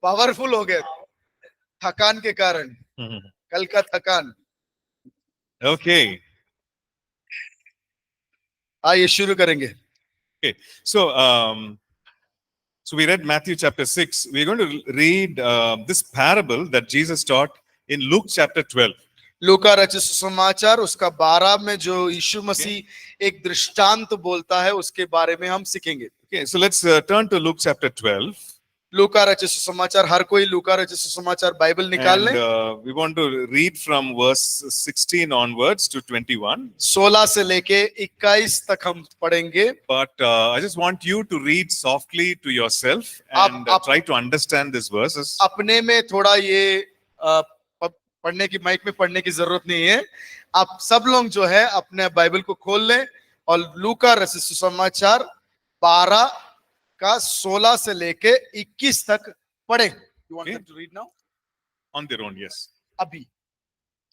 Powerful हो गए थकान के कारण, कल का थकान। Okay. आइए शुरू करेंगे। Okay. So we read Matthew chapter 6. We're going to read this parable that Jesus taught in Luke chapter 12. लूका रचित सुसमाचार उसका 12 में जो यीशु मसीह एक दृष्टांत बोलता है उसके बारे में हम सीखेंगे। Okay, so let's turn to Luke chapter 12. लूका रचित सुसमाचार, हर कोई लूका रचित सुसमाचार बाइबल निकाल And ले। we want to read from verse 16 onwards to 21. 16 से लेके 21 तक हम पढ़ेंगे। But I just want you to read softly to yourself and try to understand these verses. अपने में थोड़ा ये पढ़ने की, माइक में पढ़ने की जरूरत नहीं है। आप सब लोग जो है अपने बाइबल को खोल लें और लूका रचित सुसमाचार 12 का 16 से लेके 21 तक पढ़े। You want them to read now? On their own, yes. अभी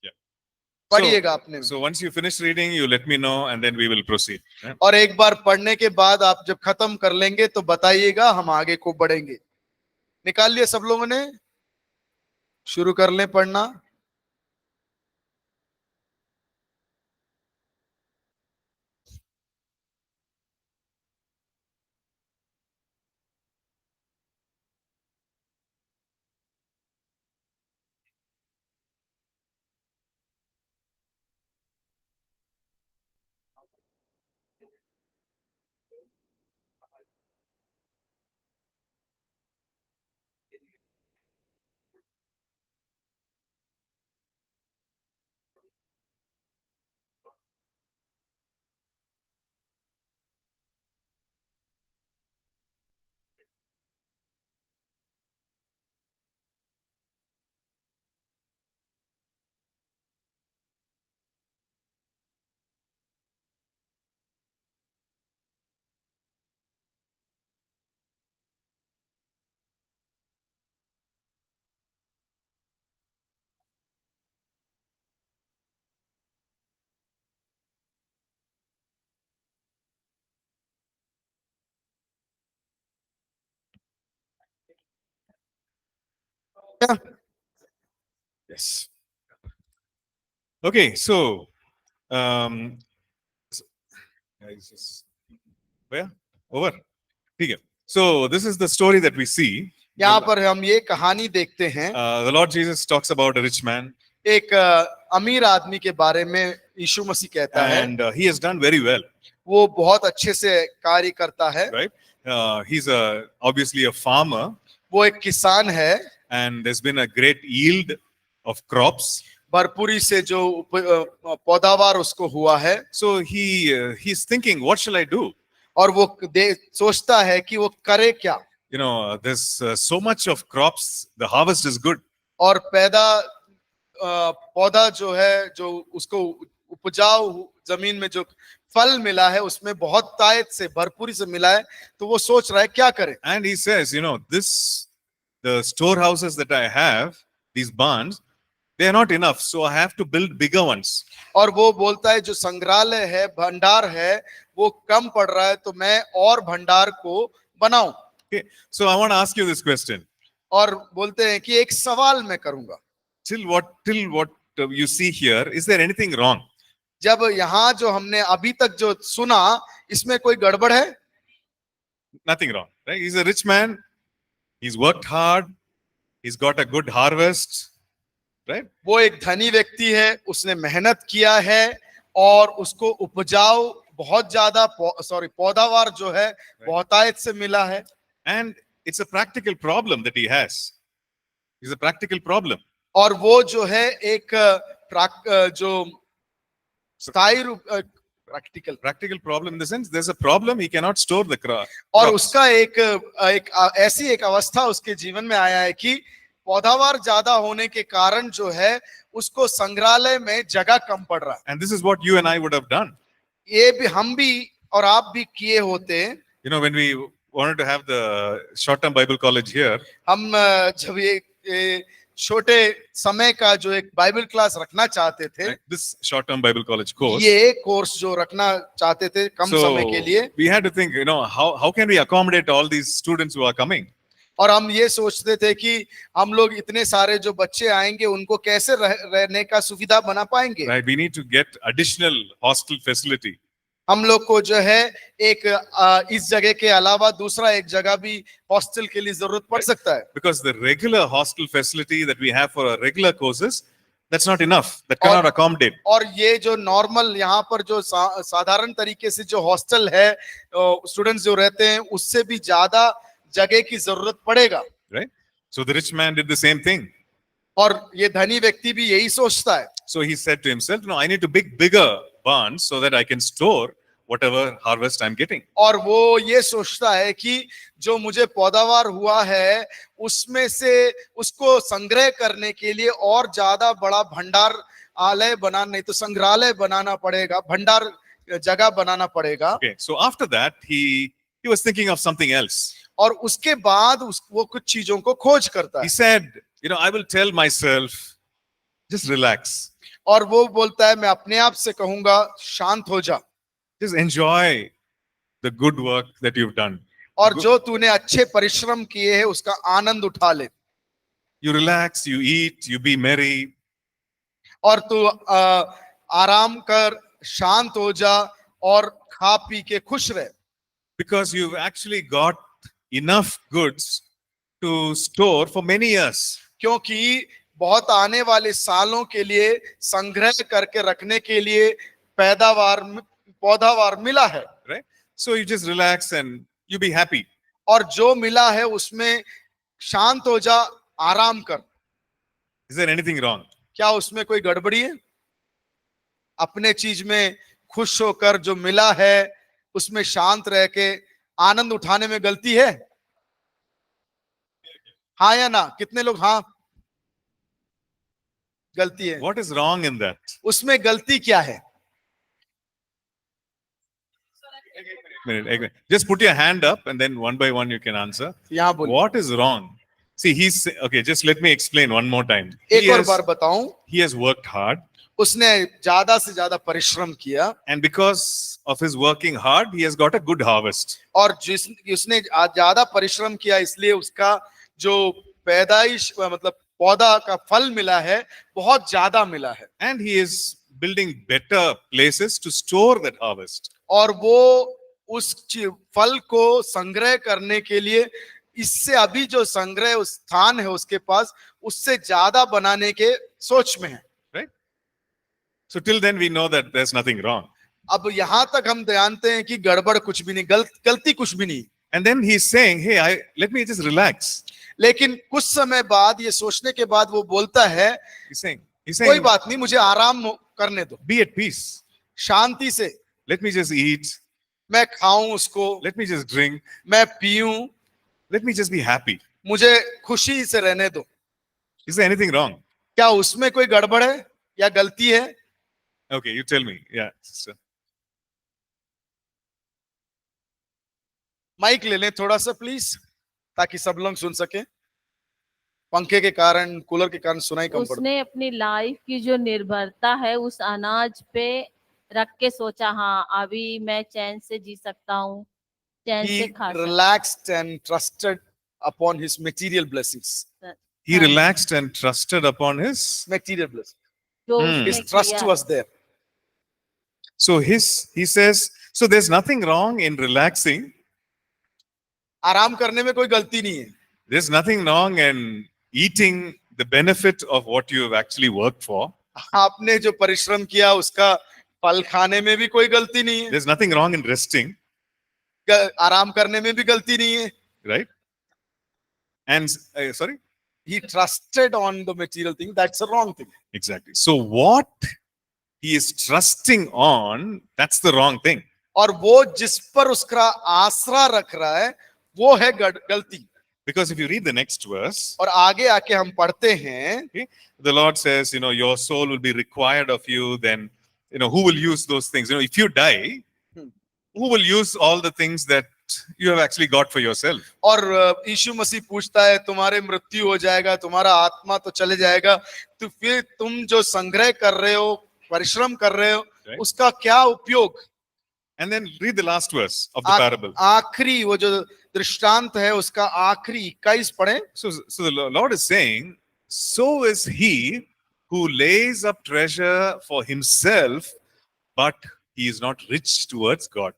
Yeah. पढ़िएगा अपने में। So once you finish reading, you let me know and then we will proceed. Yeah? और एक बार पढ़ने के बाद आप जब खत्म कर लेंगे तो बताइएगा, हम आगे को बढ़ेंगे। निकाल लिए सब लोगों ने? शुरू कर लें पढ़ना। Yes. Okay, so where? Over. Okay. So this is the story that we see. यहाँ पर हम ये कहानी देखते हैं। The Lord Jesus talks about a rich man. एक अमीर आदमी के बारे में यीशु मसीह कहता है। And he has done very well. वो बहुत अच्छे से कार्य करता है। Right? He's obviously a farmer. वो एक किसान है। And there's been a great yield of crops. भरपूरी से जो पैदावार उसको हुआ है। So he's thinking, what shall I do? और वो सोचता है कि वो करे क्या। You know, there's so much of crops. The harvest is good. और पौधा जो है, जो उसको उपजाऊ जमीन में जो फल मिला है उसमें बहुत तायत से, भरपूरी से मिला है, तो वो सोच रहा है क्या करे। And he says, you know, the storehouses that I have, these barns, they are not enough, so I have to build bigger ones. और वो बोलता है जो संग्रहालय है, भंडार है, वो कम पड़ रहा है, तो मैं और भंडार को बनाऊं। Okay, so I want to ask you this question. और बोलते हैं कि एक सवाल मैं करूंगा। Till what you see here, is there anything wrong? जब यहाँ जो हमने अभी तक जो सुना, इसमें कोई गड़बड़ है? Nothing wrong, right? He's a rich man. He's worked hard. He's got a good harvest, right? वो एक धनी व्यक्ति है, उसने मेहनत किया है और उसको उपजाऊ बहुत ज्यादा पैदावार जो है बहुतायत से मिला है। And it's a practical problem that he has. It's a practical problem. और वो जो है एक जो स्थायी रूप practical problem in the sense there's a problem, he cannot store the crop. और उसका एक ऐसी एक अवस्था उसके जीवन में आया है कि पैदावार ज्यादा होने के कारण जो है उसको संग्रहालय में जगह कम पड़ रहा है। And this is what you and I would have done. ये भी हम भी और आप भी किए होते। You know, when we wanted to have the short-term Bible college here, हम जब ये छोटे समय का जो एक बाइबल क्लास रखना चाहते थे, this short-term Bible college course, ये कोर्स जो रखना चाहते थे कम समय के लिए, we had to think, you know, how can we accommodate all these students who are coming? और हम ये सोचते थे कि हम लोग इतने सारे जो बच्चे आएंगे उनको कैसे रहने का सुविधा बना पाएंगे, right? We need to get additional hostel facility. हम लोग को जो है एक इस जगह के अलावा दूसरा एक जगह भी हॉस्टल के लिए जरूरत पड़ सकता है, Because the regular hostel facility that we have for our regular courses, that's not enough. That cannot accommodate. और ये जो नॉर्मल यहाँ पर जो साधारण तरीके से जो हॉस्टल है स्टूडेंट्स जो रहते हैं उससे भी ज्यादा जगह की जरूरत पड़ेगा, Right? So the rich man did the same thing. और ये धनी व्यक्ति भी यही सोचता है. So he said to himself, no, I need to build bigger barns so that I can store whatever harvest I'm getting. और वो ये सोचता है कि जो मुझे पैदावार हुआ है उसमें से उसको संग्रह करने के लिए और ज्यादा बड़ा भंडार आलय बनाना, नहीं तो संग्रहालय बनाना पड़ेगा, भंडार जगह बनाना पड़ेगा. Okay, so after that he was thinking of something else. और उसके बाद वो कुछ चीजों को खोज करता He है. said, I will tell myself, just relax. और वो बोलता है मैं अपने आप से कहूंगा शांत हो जा, Just enjoy the good work that you've done. और जो तूने अच्छे परिश्रम किए हैं उसका आनंद उठा ले. You relax, you eat, you be merry. और तू आराम कर, शांत हो जा और खा पी के खुश रह. Because you've actually got enough goods to store for many years. क्योंकि बहुत आने वाले सालों के लिए संग्रह करके रखने के लिए पैदावार मिला है. Right? So you just relax and you be happy. और जो मिला है उसमें शांत हो जा, आराम कर. Is there anything wrong? क्या उसमें कोई गड़बड़ी है? अपने चीज में खुश होकर जो मिला है उसमें शांत रह के आनंद उठाने में गलती है? हाँ या ना? कितने लोग हाँ? गलती है. What is wrong in that? उसमें गलती क्या है? Minute. Just put your hand up and then one by one you can answer. यहाँ बोलिए. What is wrong? See, okay, just let me explain one more time. एक और बार बताऊं. He has worked hard. उसने ज्यादा से ज्यादा परिश्रम किया. And because of his working hard, he has got a good harvest. और उसने ज्यादा परिश्रम किया इसलिए उसका जो पैदाइश मतलब पौधा का फल मिला है बहुत ज्यादा मिला है. And he is building better places to store that harvest. और वो उस फल को संग्रह करने के लिए इससे अभी जो संग्रह स्थान है उसके पास उससे ज्यादा बनाने के सोच में है. Right? So till then we know that there's nothing wrong. अब यहां तक हम जानते हैं कि गड़बड़ कुछ भी नहीं, गलती कुछ भी नहीं. And then he's saying, hey, let me just relax. लेकिन कुछ समय बाद ये सोचने के बाद वो बोलता है He's saying, कोई बात नहीं, मुझे आराम करने दो, be at peace. शांति से. Let me just eat. मैं खाऊं उसको, Let me just drink. मैं पीऊं, Let me just be happy. मुझे खुशी से रहने दो. Is there anything wrong? क्या उसमें कोई गड़बड़ है या गलती है? Okay, you tell me. Yeah, sister. Mic ले लें थोड़ा सा प्लीज ताकि सब लोग सुन सके. पंखे के कारण, कूलर के कारण सुनाई कम पड़ता. उसने अपनी लाइफ की जो निर्भरता है उस अनाज पे रख के सोचा, हाँ अभी मैं चैन से जी सकता हूँ, चैन से He खा सकता relaxed and trusted upon his material blessings. हूँ. He relaxed and trusted upon his. Material blessings. जो Hmm. उसने His trust किया, was there. So he says, so there's nothing wrong in relaxing. आराम करने में कोई गलती नहीं है. There's nothing wrong in eating the benefit of what you have actually worked for. आपने जो परिश्रम किया उसका फल खाने में भी कोई गलती नहीं है. There's nothing wrong in resting, आराम करने में भी गलती नहीं है. right? And sorry, He trusted on the material thing. That's a wrong thing. exactly. So what he is trusting on, that's the wrong thing. और वो जिस पर उसका आसरा रख रहा है वो है गलती. Because if you read the next verse, और आगे आके हम पढ़ते हैं, the Lord says, your soul will be required of you. Then, who will use those things? If you die, who will use all the things that you have actually got for yourself? और यीशु मसीह पूछता है तुम्हारे मृत्यु हो जाएगा, तुम्हारा आत्मा तो चले जाएगा, तो फिर तुम जो संग्रह कर रहे हो, परिश्रम कर रहे हो, Right. उसका क्या उपयोग? And then read the last verse of the parable. आखिरी वो जो दृष्टांत है उसका आखिरी 21 पढ़े। So the Lord is saying, so is he who lays up treasure for himself, but he is not rich towards God.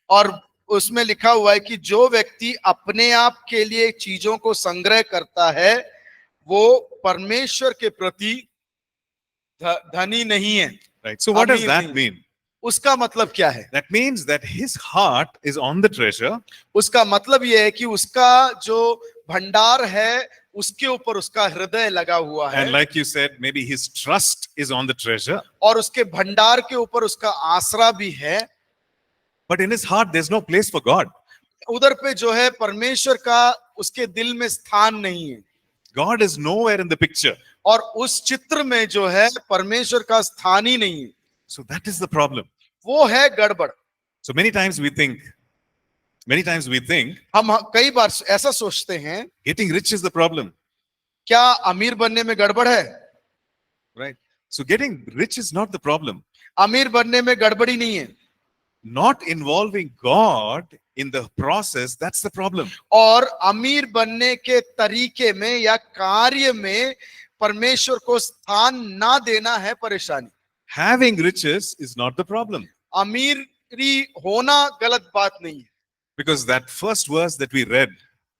और उसमें लिखा हुआ है कि जो व्यक्ति अपने आप के लिए चीजों को संग्रह करता है वो परमेश्वर के प्रति धनी नहीं है। Right. So what does अमीर that नहीं। mean? उसका मतलब क्या है? That means that his heart is on the treasure, उसका मतलब यह है कि उसका जो भंडार है उसके ऊपर उसका हृदय लगा हुआ है and like you said, maybe his trust is on the treasure, और उसके भंडार के ऊपर उसका आसरा भी है। but in his heart there's no place for God. उधर पे जो है परमेश्वर का उसके दिल में स्थान नहीं है God is nowhere in the picture. और उस चित्र में जो है परमेश्वर का स्थान ही नहीं है। So that is the problem. वो है गड़बड़। So many times we think हम कई बार ऐसा सोचते हैं getting rich is the problem, क्या अमीर बनने में गड़बड़ है? right? So getting rich is not the problem. अमीर बनने में गड़बड़ी नहीं है Not involving God in the process, that's the problem. और अमीर बनने के तरीके में या कार्य में परमेश्वर को स्थान ना देना है परेशानी। Having riches is not the problem. अमीरी होना गलत बात नहीं है। Because that first verse that we read,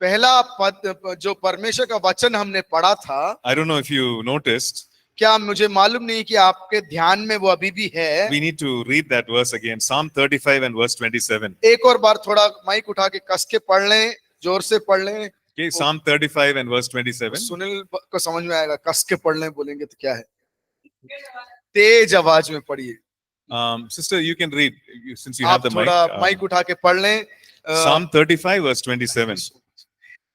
पहला पद जो परमेश्वर का वचन हमने पढ़ा था, I don't know if you noticed, क्या मुझे मालूम नहीं कि आपके ध्यान में वो अभी भी है। we need to read that verse again. Psalm 35 and verse 27. एक और बार थोड़ा माइक उठा के कस के पढ़ लें, जोर से पढ़ लें। Okay, Psalm 35 and verse 27. Sunil को समझ में आएगा, कस के पढ़ लें बोलेंगे तो क्या है, तेज आवाज में पढ़िए। Sister, you can read since you have आप the mic. थोड़ा माइक उठा के पढ़ लें। Psalm 35 verse 27.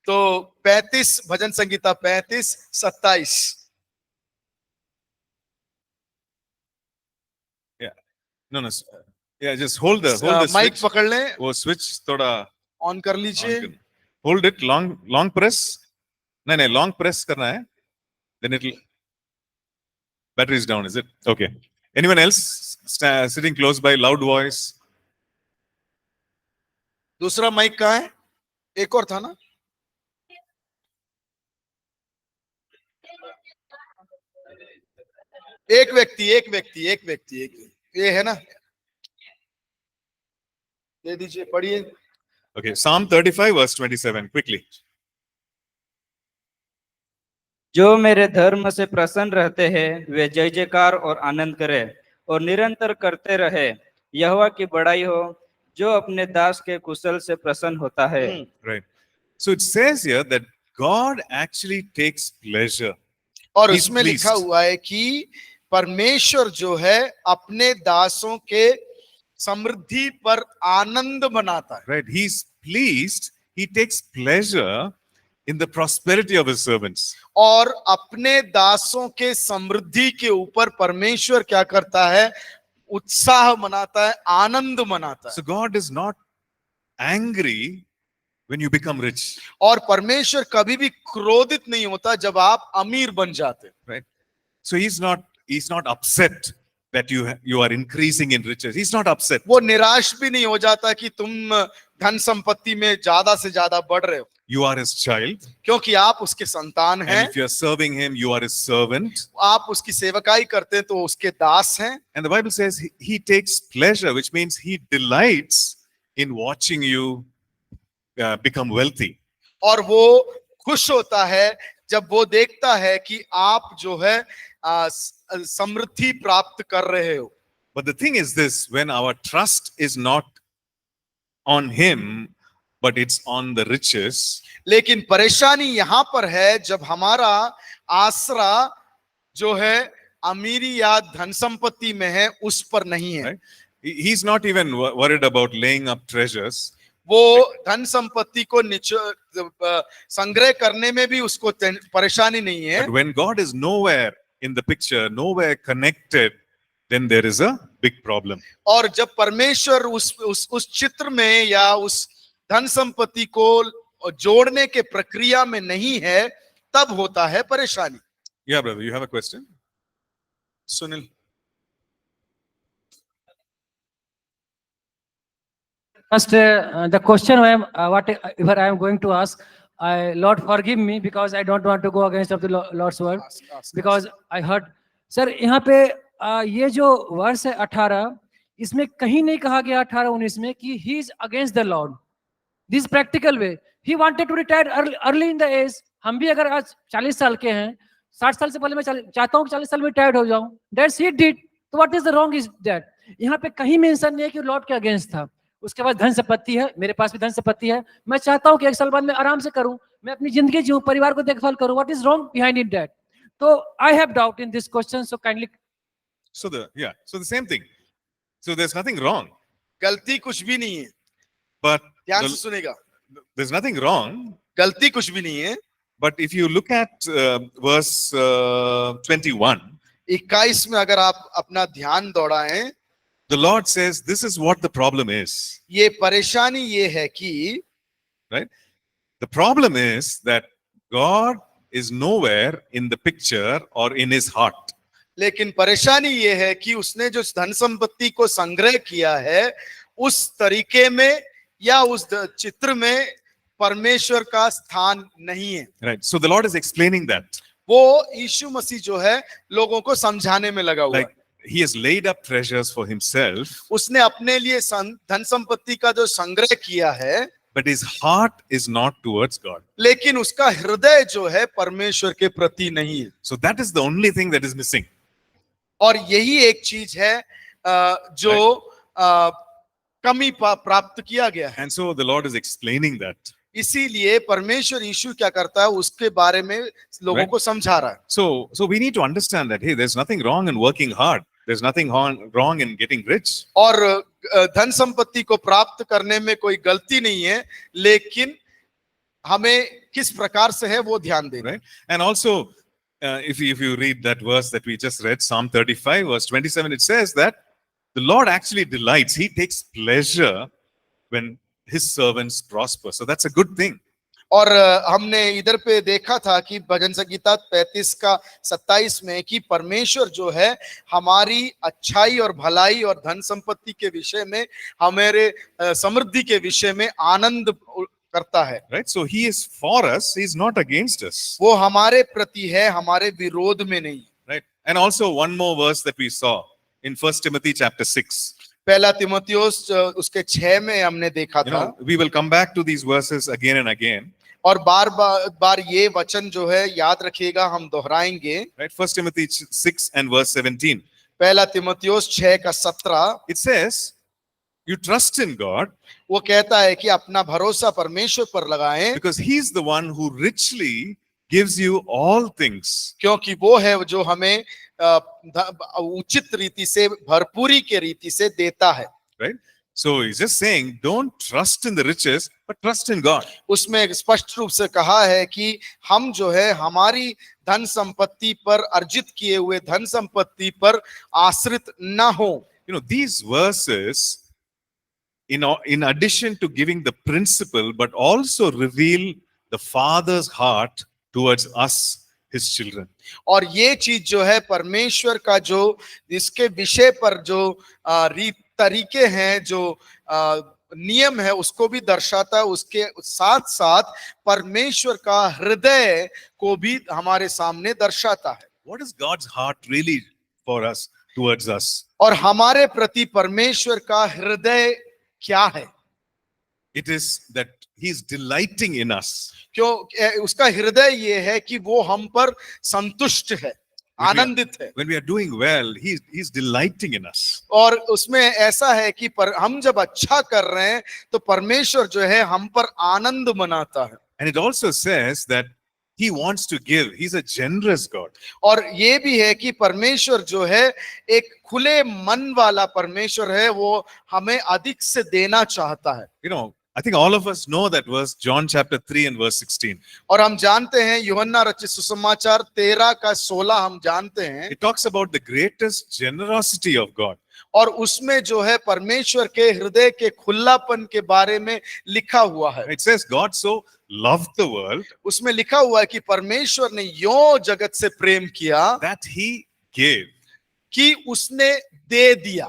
तो 35 Bhajan Sangeeta 35 27। No, yeah, just hold the mic switch. पकड़ लें, वो switch थोड़ा ऑन कर on लीजिए। कर- hold it, long press. नहीं, long press करना है. Then it'll, battery is down, is it? Okay. Anyone else sitting close by, loud voice? दूसरा माइक कहाँ है? एक और था ना? एक व्यक्ति ये है ना, दे दीजिए, पढ़िए। Okay, Psalm 35 verse 27, quickly. जो मेरे धर्म से प्रसन्न रहते हैं वे जय जयकार और आनंद करें और निरंतर करते रहे। यहोवा की बड़ाई हो जो अपने दास के कुशल से प्रसन्न होता है। Right. So it says here that God actually takes pleasure. और He's उसमें लिखा pleased. हुआ है कि परमेश्वर जो है अपने दासों के समृद्धि पर आनंद मनाता है। Right. He's pleased. He takes pleasure in the prosperity of his servants. और अपने दासों के समृद्धि के ऊपर परमेश्वर क्या करता है? उत्साह मनाता है, आनंद मनाता है। So God is not angry when you become rich. और परमेश्वर कभी भी क्रोधित नहीं होता जब आप अमीर बन जाते हैं। Right. So he's not upset that you are increasing in riches. He's not upset. वो निराश भी नहीं हो जाता कि तुम धन संपत्ति में ज्यादा से ज्यादा बढ़ रहे हो, You are his child. क्योंकि आप उसके संतान हैं। And if you are serving him, you are his servant. आप उसकी सेवकाई करते हैं तो उसके दास हैं। And the Bible says he takes pleasure, which means he delights in watching you become wealthy. और वो खुश होता है जब वो देखता है कि आप जो है समृद्धि प्राप्त कर रहे हो। But the thing is this, when our trust is not on him, but it's on the riches, लेकिन परेशानी यहाँ पर है जब हमारा आसरा जो है अमीरी या धन संपत्ति में है, उस पर नहीं है। right? He's not even worried about laying up treasures. वो धन संपत्ति को संग्रह करने में भी उसको परेशानी नहीं है। But when God is nowhere in the picture, nowhere connected, then there is a big problem. और जब परमेश्वर उस चित्र में या उस धन संपत्ति को जोड़ने के प्रक्रिया में नहीं है, तब होता है परेशानी। Yeah, brother, you have a question? Sunil, First, the question whatever I am going to ask, Lord forgive me because I don't want to go against of the Lord's word. Because I heard, sir यहाँ पे ये जो वर्ष है 18, इसमें कहीं नहीं कहा गया 18-19 में कि he is against the Lord. This practical way. He wanted to retire early in the age. हम भी अगर आज 40 साल के हैं, 60 साल से पहले मैं चाहता हूँ कि 40 साल में रिटायर्ड हो जाऊं. That's he did. तो what is the wrong is that? यहाँ पे कहीं मेंशन नहीं है कि लॉर्ड के अगेंस्ट था. उसके बाद धन संपत्ति है, मेरे पास भी धन संपत्ति है, मैं चाहता हूँ कि 1 साल बाद मैं आराम से करूं, मैं अपनी जिंदगी जीऊं, परिवार को देखभाल करूं. What is wrong behind it that? तो I have doubt in this question, so kindly. So the same thing. So there's nothing wrong, गलती कुछ भी नहीं है. but ध्यान से सुनेगा. there's nothing wrong. गलती कुछ भी नहीं है. But if you look at verse 21, 21 में अगर आप अपना ध्यान दौड़ाएं, the Lord says, this is what the problem is. ये परेशानी ये है कि, Right? The problem is that God is nowhere in the picture or in his heart. लेकिन परेशानी ये है कि उसने जो धन संपत्ति को संग्रह किया है, उस तरीके में या उस चित्र में परमेश्वर का स्थान नहीं है. Right? So the Lord is explaining that. वो यीशु मसीह जो है लोगों को समझाने में लगा हुआ है. Like he has laid up treasures for himself, उसने अपने लिए धन संपत्ति का जो संग्रह किया है, but his heart is not towards God. लेकिन उसका हृदय जो है परमेश्वर के प्रति नहीं है. So that is the only thing that is missing. और यही एक चीज है जो कमी प्राप्त किया गया है. And so the Lord is explaining that. इसीलिए परमेश्वर यीशु क्या करता है, उसके बारे में लोगों को समझा रहा है. So we need to understand that, hey, there's nothing wrong in working hard. There's nothing wrong in getting rich. और धन संपत्ति को प्राप्त करने में कोई गलती नहीं है, लेकिन हमें किस प्रकार से है वो ध्यान देना. Right? And also, if you read that verse that we just read, Psalm 35, verse 27, it says that the Lord actually delights. He takes pleasure when his servants prosper. So that's a good thing. और हमने इधर पे देखा था कि भजन संगीता 35 का 27 में कि परमेश्वर जो है हमारी अच्छाई और भलाई और धन संपत्ति के विषय में, हमारे समृद्धि के विषय में आनंद करता है. Right? So he is for us. He is not against us. वो हमारे प्रति है, हमारे विरोध में नहीं. Right? And also one more verse that we saw in 1 Timothy chapter 6. पहला तीमुथियुस उसके 6 में हमने देखा था. We will come back to these verses again and again. और बार ये वचन जो है याद रखिएगा, हम दोहराएंगे. Right? 1 Timothy 6 and verse 17. पहला तीमुथियुस 6 का 17. It says, you trust in God. वो कहता है कि अपना भरोसा परमेश्वर पर लगाएं, Because he's the one who richly gives you all things. क्योंकि वो है जो हमें उचित रीति से, भरपूरी के रीति से देता है. Right? So he's just saying, don't trust in the riches, but trust in God. उसमें स्पष्ट रूप से कहा है कि हम जो है हमारी धन संपत्ति पर, अर्जित किए हुए धन संपत्ति पर आश्रित ना हो. These verses, in addition to giving the principle, but also reveal the Father's heart towards us, his children. और ये चीज जो है परमेश्वर का जो इसके विषय पर जो तरीके हैं, जो नियम है, उसको भी दर्शाता है. उसके साथ साथ परमेश्वर का हृदय को भी हमारे सामने दर्शाता है. What is God's heart really for us, towards us? और हमारे प्रति परमेश्वर का हृदय क्या है? It is that he's delighting in us. क्यों उसका हृदय ये है कि वो हम पर संतुष्ट है, आनंदित है. When we are doing well, he's delighting in us. और उसमें ऐसा है कि हम जब अच्छा कर रहे हैं तो परमेश्वर जो है हम पर आनंद मनाता है. And it also says that he wants to give. He's a generous God. और ये भी है कि परमेश्वर जो है एक खुले मन वाला परमेश्वर है, वो हमें अधिक से देना चाहता है. I think all of us know that verse, John chapter 3 and verse 16. और हम जानते हैं यूहन्ना रचित सुसमाचार 13 का 16 हम जानते हैं. It talks about the greatest generosity of God. और उसमें जो है परमेश्वर के हृदय के खुलापन के बारे में लिखा हुआ है. It says God so loved the world. उसमें लिखा हुआ है कि परमेश्वर ने यो जगत से प्रेम किया that he gave. कि उसने दे दिया.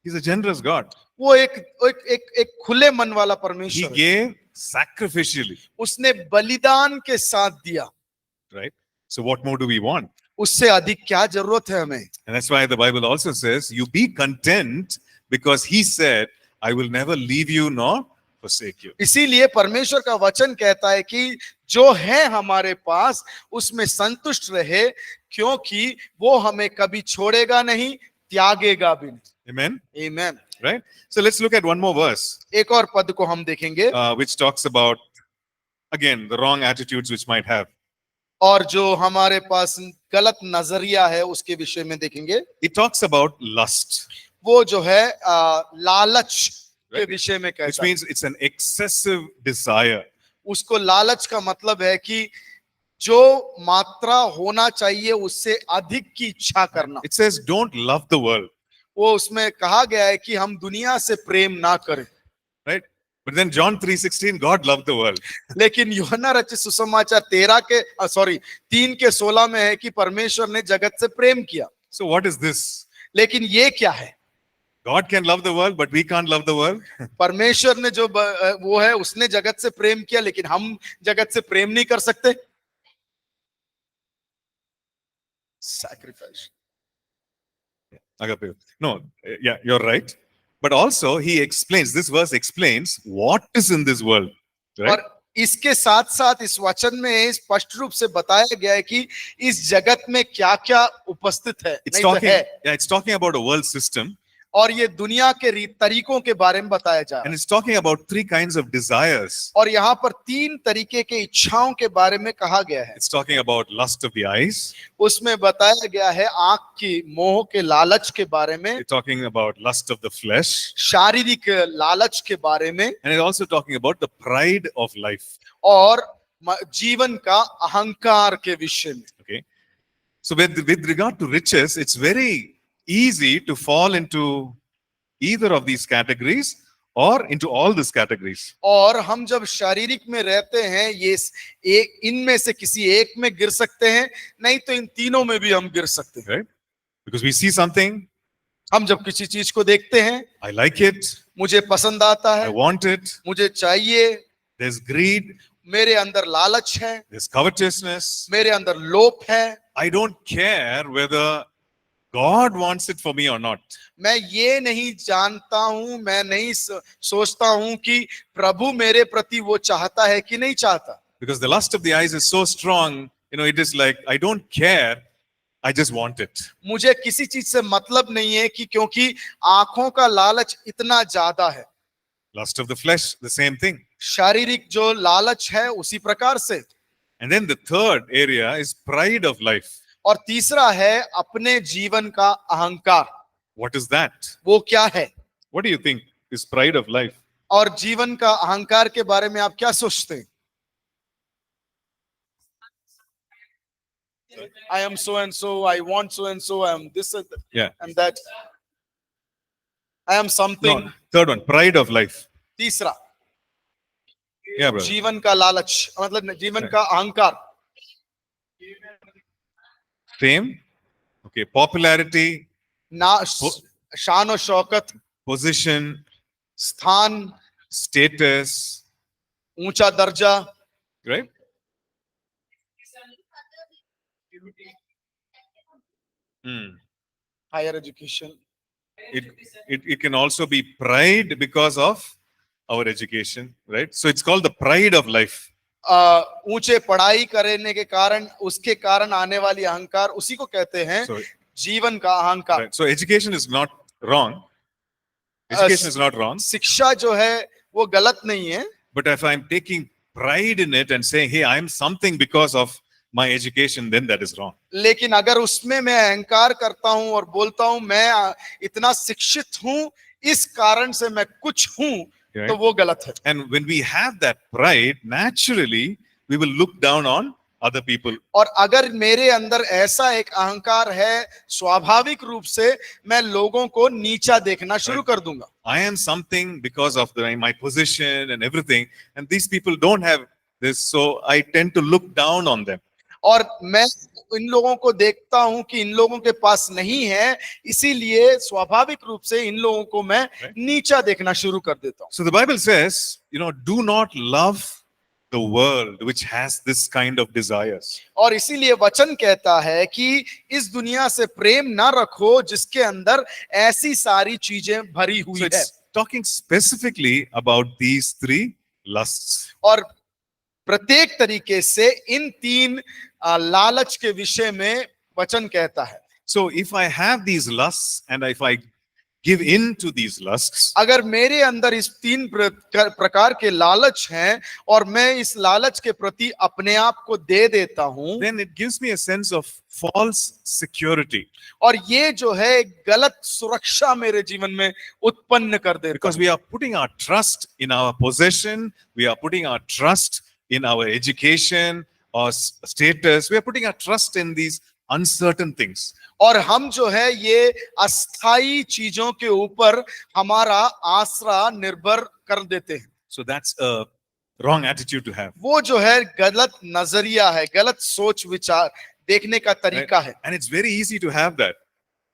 He's a generous God. वो एक खुले मन वाला He परमेश्वर है। gave sacrificially, उसने बलिदान के साथ दिया, right? So what more do we want? उससे अधिक क्या जरूरत है हमें? And that's why the Bible also says, you be content, because he said, I will never leave you nor forsake you. इसीलिए परमेश्वर का वचन कहता है कि जो है हमारे पास उसमें संतुष्ट रहे, क्योंकि वो हमें कभी छोड़ेगा नहीं, त्यागेगा भी नहीं। Amen? आमीन। Right? So let's look at one more verse, एक और पद को हम देखेंगे, which talks about, again, the wrong attitudes which might have. और जो हमारे पास गलत नजरिया है उसके विषय में देखेंगे। It talks about lust, वो जो है लालच के Right. विषय में which कहता है। means it's an excessive desire. उसको लालच का मतलब है कि जो मात्रा होना चाहिए उससे अधिक की इच्छा करना। It says, don't love the world, वो उसमें कहा गया है कि हम दुनिया से प्रेम ना करें, right? But then John 3:16, God loved the world. लेकिन यूहन्ना रचित सुसमाचार 3:16 में है कि परमेश्वर ने जगत से प्रेम किया। So what is this? लेकिन ये क्या है? God can love the world, but we can't love the world. परमेश्वर ने जो वो है उसने जगत से प्रेम किया, लेकिन हम जगत से प्रेम नहीं कर सकते। Sacrifice. Agape. No, yeah, you're right. But also he explains, this verse explains what is in this world, right? और इसके साथ साथ इस वचन में स्पष्ट रूप से बताया गया है कि इस जगत में क्या क्या उपस्थित है, It's नहीं तो talking, है, yeah, it's talking about a world system, और ये दुनिया के तरीकों के बारे में बताया जा रहा and है। it's talking about three kinds of desires. और यहाँ पर 3 तरीके के इच्छाओं के बारे में कहा गया है। It's talking about lust of the eyes, उसमें बताया गया है आंख की मोह के लालच के बारे में, it's talking about lust of the flesh, शारीरिक लालच के बारे में, and it's also talking about the pride of life. और जीवन का अहंकार के विषय में। Okay. So with regard to riches, it's very easy to fall into either of these categories or into all these categories. और हम जब शारीरिक में रहते हैं, ये एक इनमें से किसी एक में गिर सकते हैं, नहीं तो इन तीनों में भी हम गिर सकते हैं। Right? Because we see something, हम जब किसी चीज को देखते हैं, I like it, मुझे पसंद आता I है, want it, मुझे चाहिए, there's greed, मेरे अंदर लालच है, there's covetousness. मेरे अंदर लोभ है, I don't care whether God wants it for me or not. मैं ये नहीं जानता हूं, मैं नहीं सोचता हूं कि प्रभु मेरे प्रति वो चाहता है कि नहीं चाहता। Because the lust of the eyes is so strong, it is like, I don't care, I just want it. मुझे किसी चीज से मतलब नहीं है कि क्योंकि आंखों का लालच इतना ज्यादा है। Lust of the flesh, the same thing. शारीरिक जो लालच है उसी प्रकार से। And then the third area is pride of life. और तीसरा है अपने जीवन का अहंकार। What is that? वो क्या है? What do you think is pride of life? और जीवन का अहंकार के बारे में आप क्या सोचते हैं? I am so and so, I want so and so, I am this and Yeah. that. I am something. No, third one, pride of life. तीसरा Yeah, brother. जीवन का लालच, मतलब जीवन का अहंकार। Fame. Okay. Popularity, ना शान और शौकत, position, स्थान, status, ऊंचा दर्जा, right? Higher education. It can also be pride because of our education, right? So it's called the pride of life. ऊंचे पढ़ाई करने के कारण, उसके कारण आने वाली अहंकार, उसी को कहते हैं So, जीवन का अहंकार। right. So education is not wrong. Education is not wrong. शिक्षा जो है वो गलत नहीं है, But if I'm taking pride in it and saying, hey, I'm something because of my education, then that is wrong. लेकिन अगर उसमें मैं अहंकार करता हूं और बोलता हूं मैं इतना शिक्षित हूं, इस कारण से मैं कुछ हूं, Right? तो वो गलत है। And when we have that pride, naturally, we will look down on other people. और अगर मेरे अंदर ऐसा एक अहंकार है, स्वाभाविक रूप से मैं लोगों को नीचा देखना शुरू कर दूंगा। I am something because of my position and everything, and these people don't have this, so I tend to look down on them. और मैं इन लोगों को देखता हूं कि इन लोगों के पास नहीं है, इसीलिए स्वाभाविक रूप से इन लोगों को मैं नीचा देखना शुरू कर देता हूं। So the Bible says, do not love the world which has this kind of desires. और इसीलिए वचन कहता है कि इस दुनिया से प्रेम ना रखो जिसके अंदर ऐसी सारी चीजें भरी हुई So है। it's talking specifically about these three lusts. और प्रत्येक तरीके से इन तीन लालच के विषय में वचन कहता है। So if I have these lusts and if I give in to these lusts, अगर मेरे अंदर इस तीन प्रकार के लालच हैं और मैं इस लालच के प्रति अपने आप को दे देता हूं, then it gives me a sense of false security, और ये जो है एक गलत सुरक्षा मेरे जीवन में उत्पन्न कर देता because we are putting our trust in our possession, we are putting our trust in our education or status, we are putting our trust in these uncertain things. और हम जो है ये अस्थाई चीजों के ऊपर हमारा आसरा निर्भर कर देते हैं। So that's a wrong attitude to have. वो जो है गलत नजरिया है, गलत सोच विचार देखने का तरीका है, And it's very easy to have that.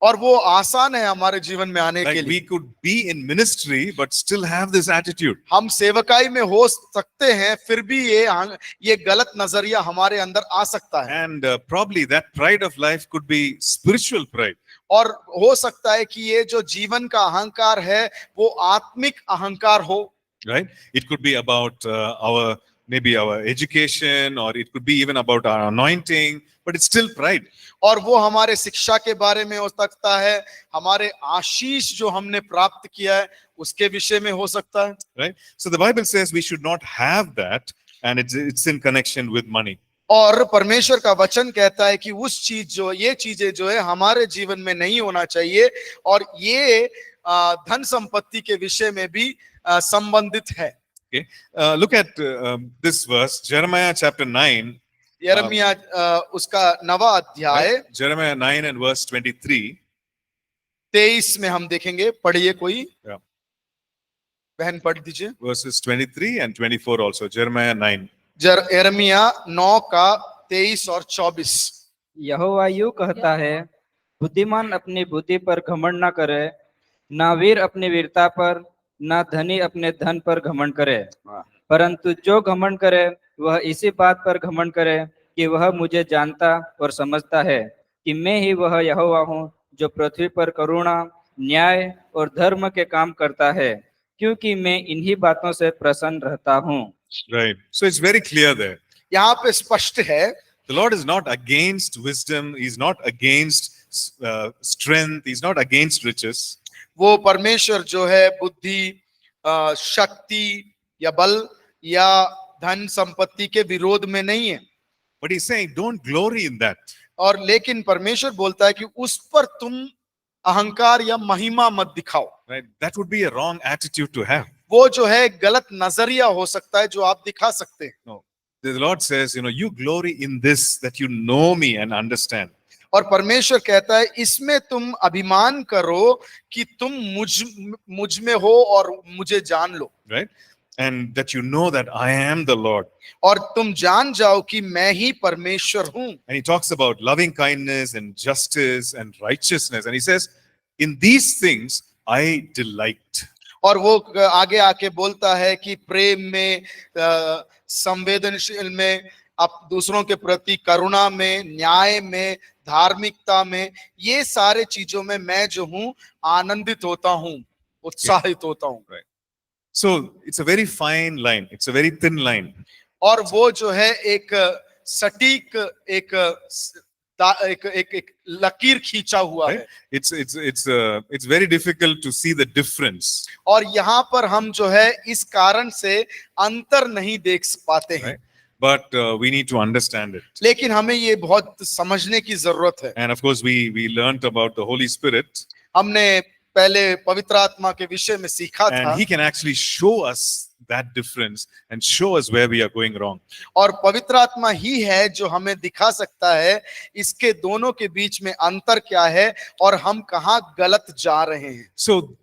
और वो आसान है हमारे जीवन में आने के Like we लिए। could be in ministry but still have this attitude. हम सेवकाई में हो सकते हैं, फिर भी ये गलत नजरिया हमारे अंदर आ सकता है, And probably that pride of life could be spiritual pride. और हो सकता है कि ये जो जीवन का अहंकार है वो आत्मिक अहंकार हो। Right? It could be about maybe our education, or it could be even about our anointing, but it's still pride. और वो हमारे शिक्षा के बारे में हो सकता है, हमारे आशीष जो हमने प्राप्त किया है उसके विषय में हो सकता है। Right? So the Bible says we should not have that, and it's in connection with money. और परमेश्वर का वचन कहता है कि ये चीजें जो है हमारे जीवन में नहीं होना चाहिए, और ये धन संपत्ति के विषय में भी संबंधित है। Okay, look at this verse, Jeremiah chapter 9. यिर्मयाह उसका 9वां अध्याय Right? Jeremiah 9 and verse 23. 23 में हम देखेंगे। पढ़िए कोई, Yeah. बहन पढ़ दीजिए। Verses 23 and 24 also, Jeremiah 9. यिर्मयाह 9 का 23 और 24। यहोवा यूं कहता है, बुद्धिमान अपनी बुद्धि पर घमंड न करे, ना वीर अपनी वीरता पर, ना धनी अपने धन पर घमंड करे, परंतु जो घमंड करे वह इसी बात पर घमंड करे कि वह मुझे जानता और समझता है कि मैं ही वह यहोवा हूँ जो पृथ्वी पर करुणा, न्याय और धर्म के काम करता है, क्योंकि मैं इन्हीं बातों से प्रसन्न रहता हूँ। Right. So it's very clear there. यहाँ पे स्पष्ट है, The Lord is not against wisdom. He's not against strength. He's not against riches. वो परमेश्वर जो है बुद्धि, शक्ति या बल या धन संपत्ति के विरोध में नहीं है, But he's saying, don't glory in that. और लेकिन परमेश्वर बोलता है कि उस पर तुम अहंकार या महिमा मत दिखाओ। Right? That would be a wrong attitude to have. वो जो है गलत नजरिया हो सकता है जो आप दिखा सकते हैं। No. The Lord says, you glory in this, that you know me and understand. और परमेश्वर कहता है इसमें तुम अभिमान करो कि तुम मुझ में हो और मुझे जान लो, Right? And that you know that I am the Lord. और तुम जान जाओ कि मैं ही परमेश्वर हूं। And he talks about loving kindness and justice and righteousness. And he says, in these things I delight. और वो आगे आके बोलता है कि प्रेम में, संवेदनशील में, आप दूसरों के प्रति करुणा में, न्याय में, धार्मिकता में, ये सारे चीजों में मैं जो हूं आनंदित होता हूं, उत्साहित होता हूं। Right. So it's a very fine line. It's a very thin line. और वो जो है एक सटीक एक लकीर खींचा हुआ है। It's very difficult to see the difference. और यहाँ पर हम जो है इस कारण से अंतर नहीं देख पाते हैं। Right? But we need to understand it. लेकिन हमें ये बहुत समझने की जरूरत है। And of course, we learned about the Holy Spirit. हमने पहले पवित्र आत्मा के विषय में सीखा था, And he can actually show us that difference and show us where we are going wrong. और पवित्र आत्मा ही है जो हमें दिखा सकता है इसके दोनों के बीच में अंतर क्या है और हम कहाँ गलत जा रहे हैं। So,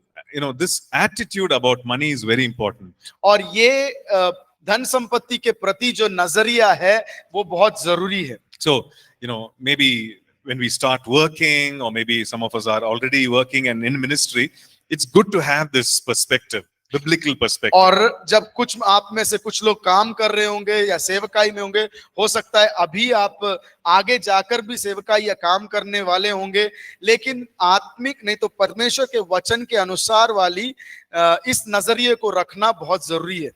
this attitude about money is very important. और ये धन संपत्ति के प्रति जो नजरिया है वो बहुत जरूरी है। So, maybe when we start working, or maybe some of us are already working and in ministry, it's good to have this perspective, biblical perspective. और जब कुछ आप में से कुछ लोग काम कर रहे होंगे या सेवकाई में होंगे, हो सकता है अभी आप आगे जाकर भी सेवकाई या काम करने वाले होंगे, लेकिन आत्मिक नहीं तो परमेश्वर के वचन के अनुसार वाली इस नजरिए को रखना बहुत जरूरी है।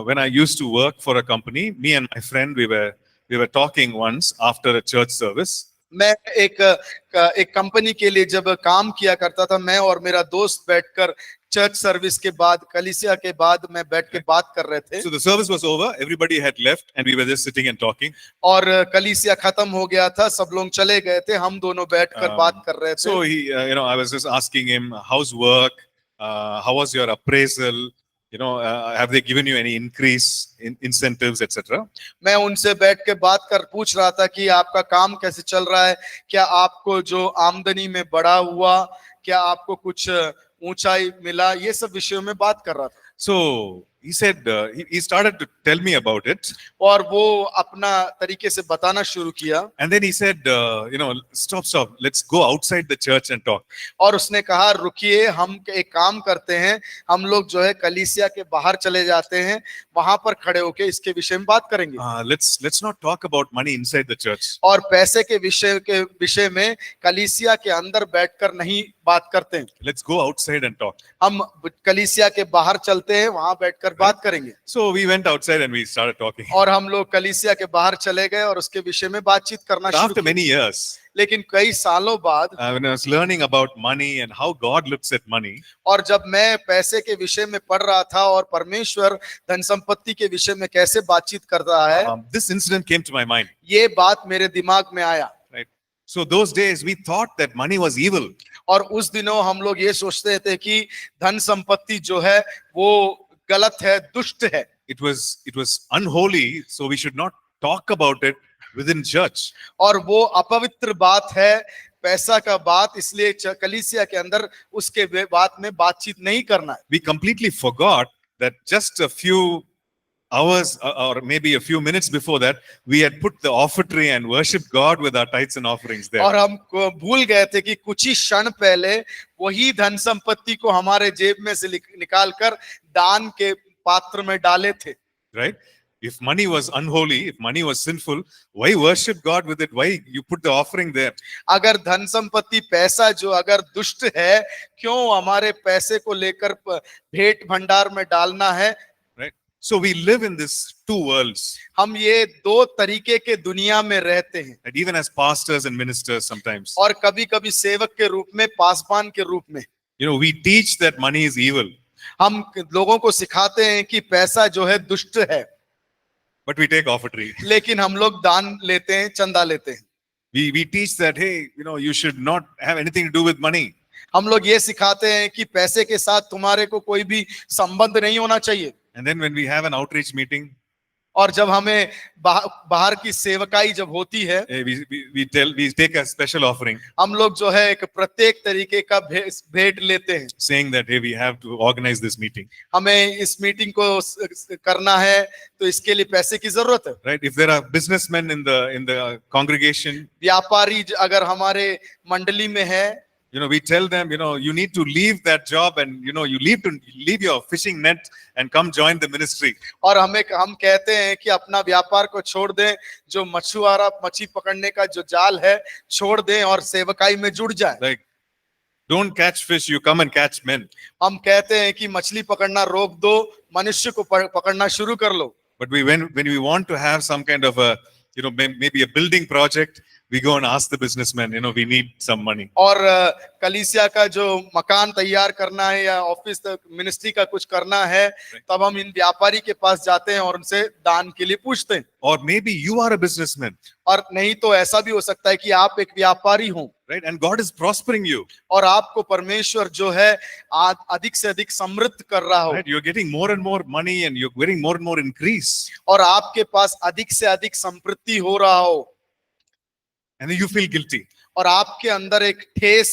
When I used to work for a company, me and my friend, we were talking once after a church service. मैं एक कंपनी के लिए जब काम किया करता था, मैं और मेरा दोस्त बैठकर चर्च सर्विस के बाद, कलीसिया के बाद में बैठ के बात कर रहे थे। So the service was over, everybody had left, and we were just sitting and talking. और कलीसिया खत्म हो गया था, सब लोग चले गए थे, हम दोनों बैठकर बात कर रहे थे। So he, I was just asking him, how's work? How was your appraisal? Have they given you any increase in incentives, etc.? मैं उनसे बैठ के पूछ रहा था कि आपका काम कैसे चल रहा है, क्या आपको जो आमदनी में बढ़ा हुआ, क्या आपको कुछ ऊंचाई मिला, ये सब विषयों में बात कर रहा था। So he said, he started to tell me about it. और वो अपना तरीके से बताना शुरू किया। And then he said, stop, let's go outside the church and talk. और उसने कहा, रुकिए, हम एक काम करते हैं, हम लोग जो है कलीसिया के बाहर चले जाते हैं, वहां पर खड़े होके इसके विषय में बात करेंगे। Let's not talk about money inside the church. और पैसे के विषय में कलीसिया के अंदर बैठकर नहीं बात करते हैं। Let's go outside and talk. हम कलीसिया के बाहर चलते हैं, वहां बैठकर बात करेंगे। So we went outside and we started talking. और हम लोग कलीसिया के बाहर चले गए और उसके विषय में बातचीत करना शुरू After किया। many years, लेकिन कई सालों बाद when I was learning about money and how God looks at money, और जब मैं पैसे के विषय में पढ़ रहा था और परमेश्वर धन संपत्ति के विषय में कैसे बातचीत कर रहा है, this incident came to my mind. ये बात मेरे दिमाग में आया। Right. So those days we thought that money was evil. और उस दिनों हम लोग ये सोचते थे कि धन संपत्ति जो है वो गलत है, दुष्ट है। It was unholy, so we should not talk about it within church. और वो अपवित्र बात है, पैसा का बात, इसलिए कलीसिया के अंदर उसके बात में बातचीत नहीं करना है। We completely forgot that just a few hours or maybe a few minutes before that, we had put the offertory and worshiped God with our tithes and offerings there. और हम भूल गए थे कि कुछ ही क्षण पहले वही धन संपत्ति को हमारे जेब में से निकाल कर दान के पात्र में डाले थे। Right? If money was unholy, if money was sinful, why worship God with it? Why you put the offering there? अगर धन संपत्ति, पैसा जो अगर दुष्ट है, क्यों हमारे पैसे को लेकर भेंट भंडार में डालना है? Right? So we live in this two worlds. हम ये दो तरीके के दुनिया में रहते हैं। And even as pastors and ministers sometimes, और कभी-कभी सेवक के रूप में, पासवान के रूप में, we teach that money is evil. हम लोगों को सिखाते हैं कि पैसा जो है दुष्ट है, But we take offertory. लेकिन हम लोग दान लेते हैं, चंदा लेते हैं। We teach that, hey, you should not have anything to do with money. हम लोग ये सिखाते हैं कि पैसे के साथ तुम्हारे को कोई भी संबंध नहीं होना चाहिए। And then when we have an outreach meeting, और जब हमें बाहर की सेवकाई जब होती है, we take a special offering, हम लोग जो है एक प्रत्येक तरीके का भेंट लेते हैं, saying that, hey, we have to organize this meeting. हमें इस मीटिंग को करना है तो इसके लिए पैसे की जरूरत है। Right? If there are businessmen in the congregation, व्यापारी अगर हमारे मंडली में है, we tell them, you need to leave that job and you leave your fishing net and come join the ministry. और हम कहते हैं कि अपना व्यापार को छोड़ दें, जो मछुआरा मछली पकड़ने का जो जाल है छोड़ दें और सेवकाई में जुड़ जाए। Like, don't catch fish, you come and catch men. हम कहते हैं कि मछली पकड़ना रोक दो, मनुष्य को पकड़ना शुरू कर लो। But when we want to have some kind of a, maybe a building project, we go and ask the businessman, we need some money. और कलीसिया का जो मकान तैयार करना है या ऑफिस मिनिस्ट्री का कुछ करना है, तब हम इन व्यापारी के पास जाते हैं और उनसे दान के लिए पूछते हैं। Or maybe you are a businessman. और नहीं तो ऐसा भी हो सकता है कि आप एक व्यापारी हो, right? And God is prospering you. और आपको परमेश्वर जो है अधिक से अधिक समृद्ध कर रहा हो, Right? You're getting more and more money and you're getting more and more increase. और आपके पास अधिक से अधिक संपत्ति हो रहा हो, and then you feel guilty. और आपके अंदर एक ठेस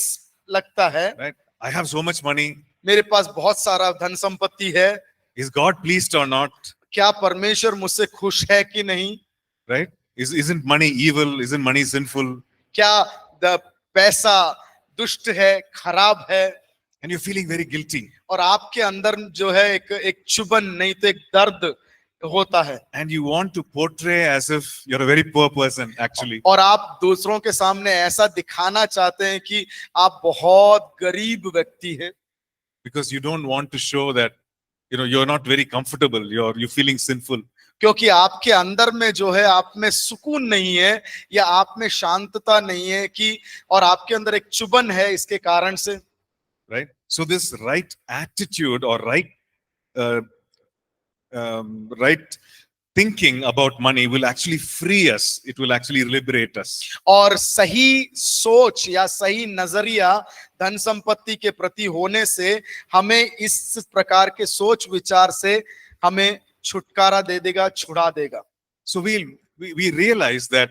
लगता है, Right? I have so much money. मेरे पास बहुत सारा धन संपत्ति है, Is God pleased or not? क्या परमेश्वर मुझसे खुश है कि नहीं? right? Isn't money evil? Isn't money sinful? क्या पैसा दुष्ट है, खराब है? And you're feeling very guilty. और आपके अंदर जो है एक चुभन नहीं तो एक दर्द होता है, And you want to portray as if you're a very poor person, actually. और आप दूसरों के सामने ऐसा दिखाना चाहते हैं कि आप बहुत गरीब व्यक्ति हैं, Because you don't want to show that, you're not very comfortable. You're feeling sinful. क्योंकि आपके अंदर में जो है आप में सुकून नहीं है या आप में शांतता नहीं है कि, और आपके अंदर एक चुभन है इसके कारण से, Right? So this right attitude or right thinking about money will actually free us. It will actually liberate us. और सही सोच या सही नजरिया धन संपत्ति के प्रति होने से हमें इस प्रकार के सोच विचार से हमें छुटकारा दे देगा, छुड़ा देगा। So we realize that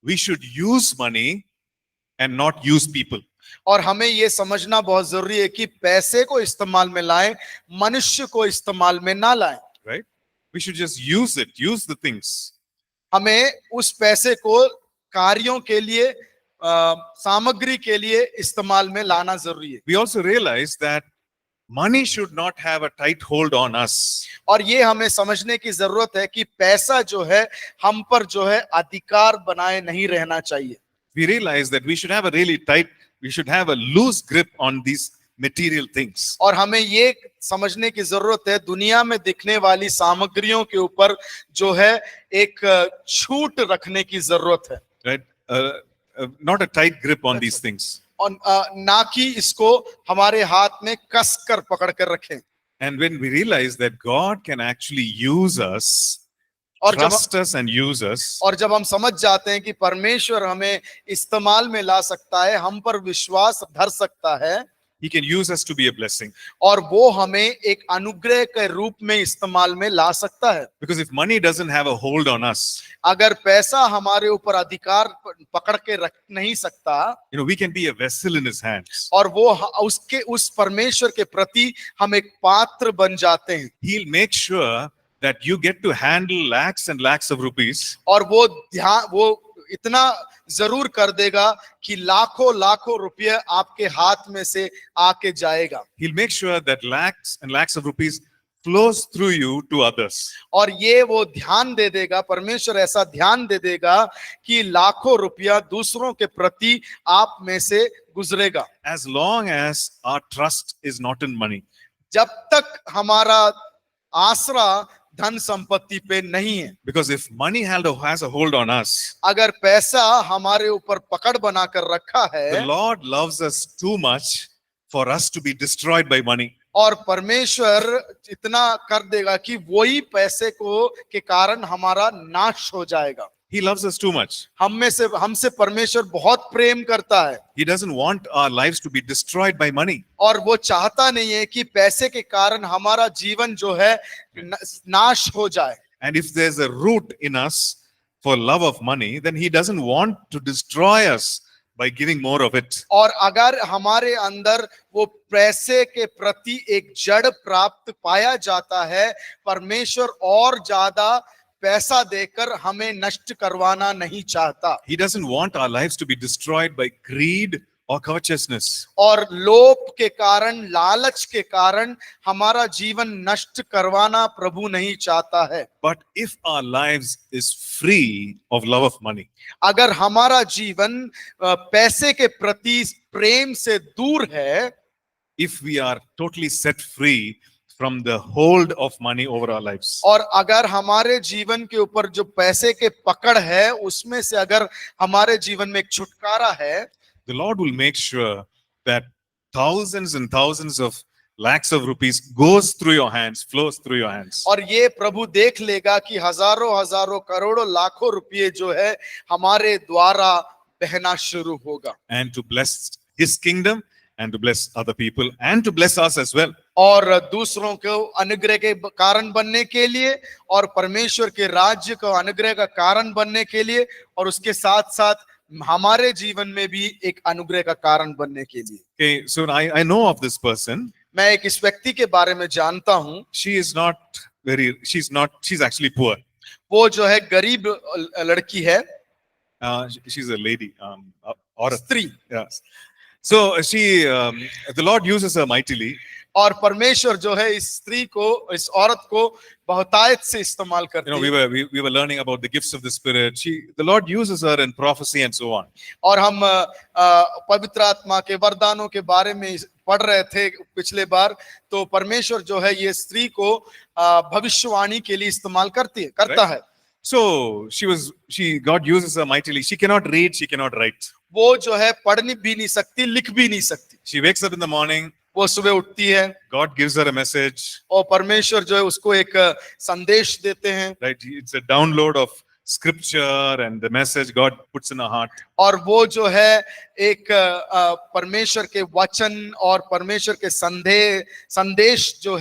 we should use money and not use people. और हमें ये समझना बहुत जरूरी है कि पैसे को इस्तेमाल में लाएं, मनुष्य को इस्तेमाल में ना लाएं। Right? We should just use it, use the things. हमें उस पैसे को कार्यों के लिए, सामग्री के लिए इस्तेमाल में लाना जरूरी है। We also realize that money should not have a tight hold on us. और ये हमें समझने की जरूरत है कि पैसा जो है हम पर जो है अधिकार बनाए नहीं रहना चाहिए। We realize that we should have a loose grip on these material things. और हमें ये समझने की जरूरत है दुनिया में दिखने वाली सामग्रियों के ऊपर जो है एक छूट रखने की जरूरत है, Right? Not a tight grip on these things. और ना कि इसको हमारे हाथ में कस कर पकड़ कर रखें। And when we realize that God can actually use us, और trust us and use us, जब हम समझ जाते हैं कि परमेश्वर हमें इस्तेमाल में ला सकता है, हम पर विश्वास धर सकता है, He can use us to be a blessing. और वो हमें एक अनुग्रह के रूप में इस्तेमाल में ला सकता है। Because if money doesn't have a hold on us, अगर पैसा हमारे ऊपर अधिकार पकड़ के रख नहीं सकता, we can be a vessel in His hands. और वो उस परमेश्वर के प्रति हम एक पात्र बन जाते हैं। He'll make sure that you get to handle lakhs and lakhs of rupees. और वो इतना जरूर कर देगा कि लाखों लाखों रुपये आपके हाथ में से आके जाएगा। He'll make sure that lakhs and lakhs of rupees flows through you to others. और ये वो ध्यान दे देगा, परमेश्वर ऐसा ध्यान दे देगा कि लाखों रुपया दूसरों के प्रति आप में से गुजरेगा। As long as our trust is not in money. जब तक हमारा आसरा धन संपत्ति पे नहीं है। Because if money has a hold on us, अगर पैसा हमारे ऊपर पकड़ बनाकर रखा है, the Lord loves us too much for us to be destroyed by money. और परमेश्वर इतना कर देगा कि वही पैसे के कारण हमारा नाश हो जाएगा। He loves us too much. हमसे परमेश्वर बहुत प्रेम करता है। He doesn't want our lives to be destroyed by money. और वो चाहता नहीं है कि पैसे के कारण हमारा जीवन जो है नाश हो जाए। And if there's a root in us for love of money, then He doesn't want to destroy us by giving more of it. और अगर हमारे अंदर वो पैसे के प्रति एक जड़ प्राप्त पाया जाता है, परमेश्वर और ज्यादा पैसा देकर हमें नष्ट करवाना नहीं चाहता। He doesn't want our lives to be destroyed by greed or covetousness. और लोभ के कारण, लालच के कारण हमारा जीवन नष्ट करवाना प्रभु नहीं चाहता है। But if our lives is free of love of money, अगर हमारा जीवन पैसे के प्रति प्रेम से दूर है, if we are totally set free from the hold of money over our lives, और अगर हमारे जीवन के ऊपर जो पैसे के पकड़ है उसमें से अगर हमारे जीवन में एक छुटकारा है, the Lord will make sure that thousands and thousands of lakhs of rupees goes through your hands, flows through your hands. और ये प्रभु देख लेगा कि हजारों हजारों करोड़ों लाखों रुपये जो है हमारे द्वारा बहना शुरू होगा। And to bless His kingdom and to bless other people and to bless us as well. और दूसरों को अनुग्रह के कारण बनने के लिए और परमेश्वर के राज्य को अनुग्रह का कारण बनने के लिए और उसके साथ साथ हमारे जीवन में भी एक अनुग्रह का कारण बनने के लिए। Okay, so I know of this person. मैं एक इस व्यक्ति के बारे में जानता हूँ। She is not she's actually poor. वो जो है गरीब लड़की है, She's a lady, or a स्त्री, yes. So the Lord uses her mightily. और परमेश्वर जो है इस स्त्री को, इस औरत को बहुतायत से इस्तेमाल करते You know, हैं। we were learning about the gifts of the Spirit. The Lord uses her in prophecy and so on. और हम पवित्र आत्मा के वरदानों के बारे में पढ़ रहे थे पिछले बार, तो परमेश्वर जो है ये स्त्री को भविष्यवाणी के लिए इस्तेमाल करता है। So God uses her mightily. She cannot read, she cannot write. वो जो है पढ़ भी नहीं सकती, लिख भी नहीं सकती। She wakes up in the morning. वो सुबह उठती है, God gives her a message. और परमेश्वर जो है उसको एक संदेश देते हैं। Right? It's a download of scripture and the message God puts in her heart. और वो जो है एक परमेश्वर के वचन और परमेश्वर के संदेश जो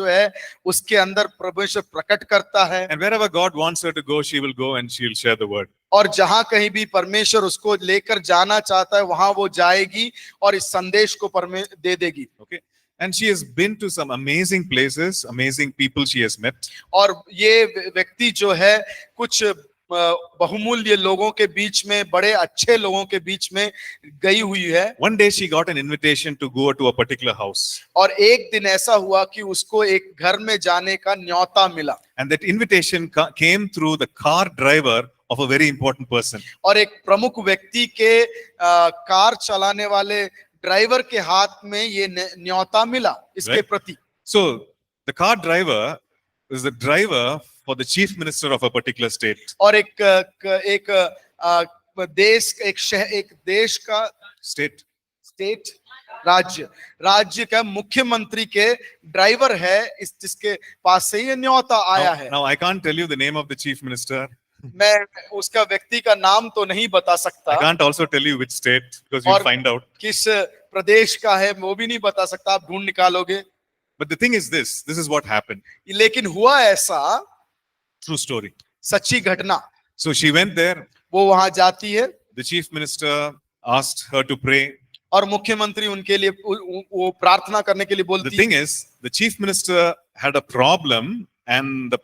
है उसके अंदर परमेश्वर प्रकट करता है। And wherever God wants her to go, she will go and she will share the word. और जहां कहीं भी परमेश्वर उसको लेकर जाना चाहता है वहां वो जाएगी और इस संदेश को दे देगी। Okay. And she has been to some amazing places, amazing people she has met. और ये व्यक्ति जो है कुछ बहुमूल्य लोगों के बीच में, बड़े अच्छे लोगों के बीच में गई हुई है। One day she got an invitation to go to a particular house. और एक दिन ऐसा हुआ कि उसको एक घर में जाने का न्योता मिला। And that invitation came through the car driver of a very important person. और एक प्रमुख व्यक्ति के कार चलाने वाले ड्राइवर के हाथ में ये न्योता मिला इसके प्रति। So the car driver is the driver for the chief minister of a particular state. और एक देश का स्टेट राज्य का मुख्यमंत्री के ड्राइवर है, जिसके पास से ये न्योता आया है। Now I can't tell you the name of the chief minister. मैं उसका व्यक्ति का नाम तो नहीं बता सकता। I can't also tell you which state because you'll find out. किस प्रदेश का है वो भी नहीं बता सकता, आप ढूंढ निकालोगे। But the thing is this is what happened. लेकिन हुआ ऐसा, True story. सच्ची घटना। So she went there. वो वहां जाती है, The chief minister asked her to pray. और मुख्यमंत्री उनके लिए वो प्रार्थना करने के लिए The बोलती thing है। is, the chief minister had a problem, and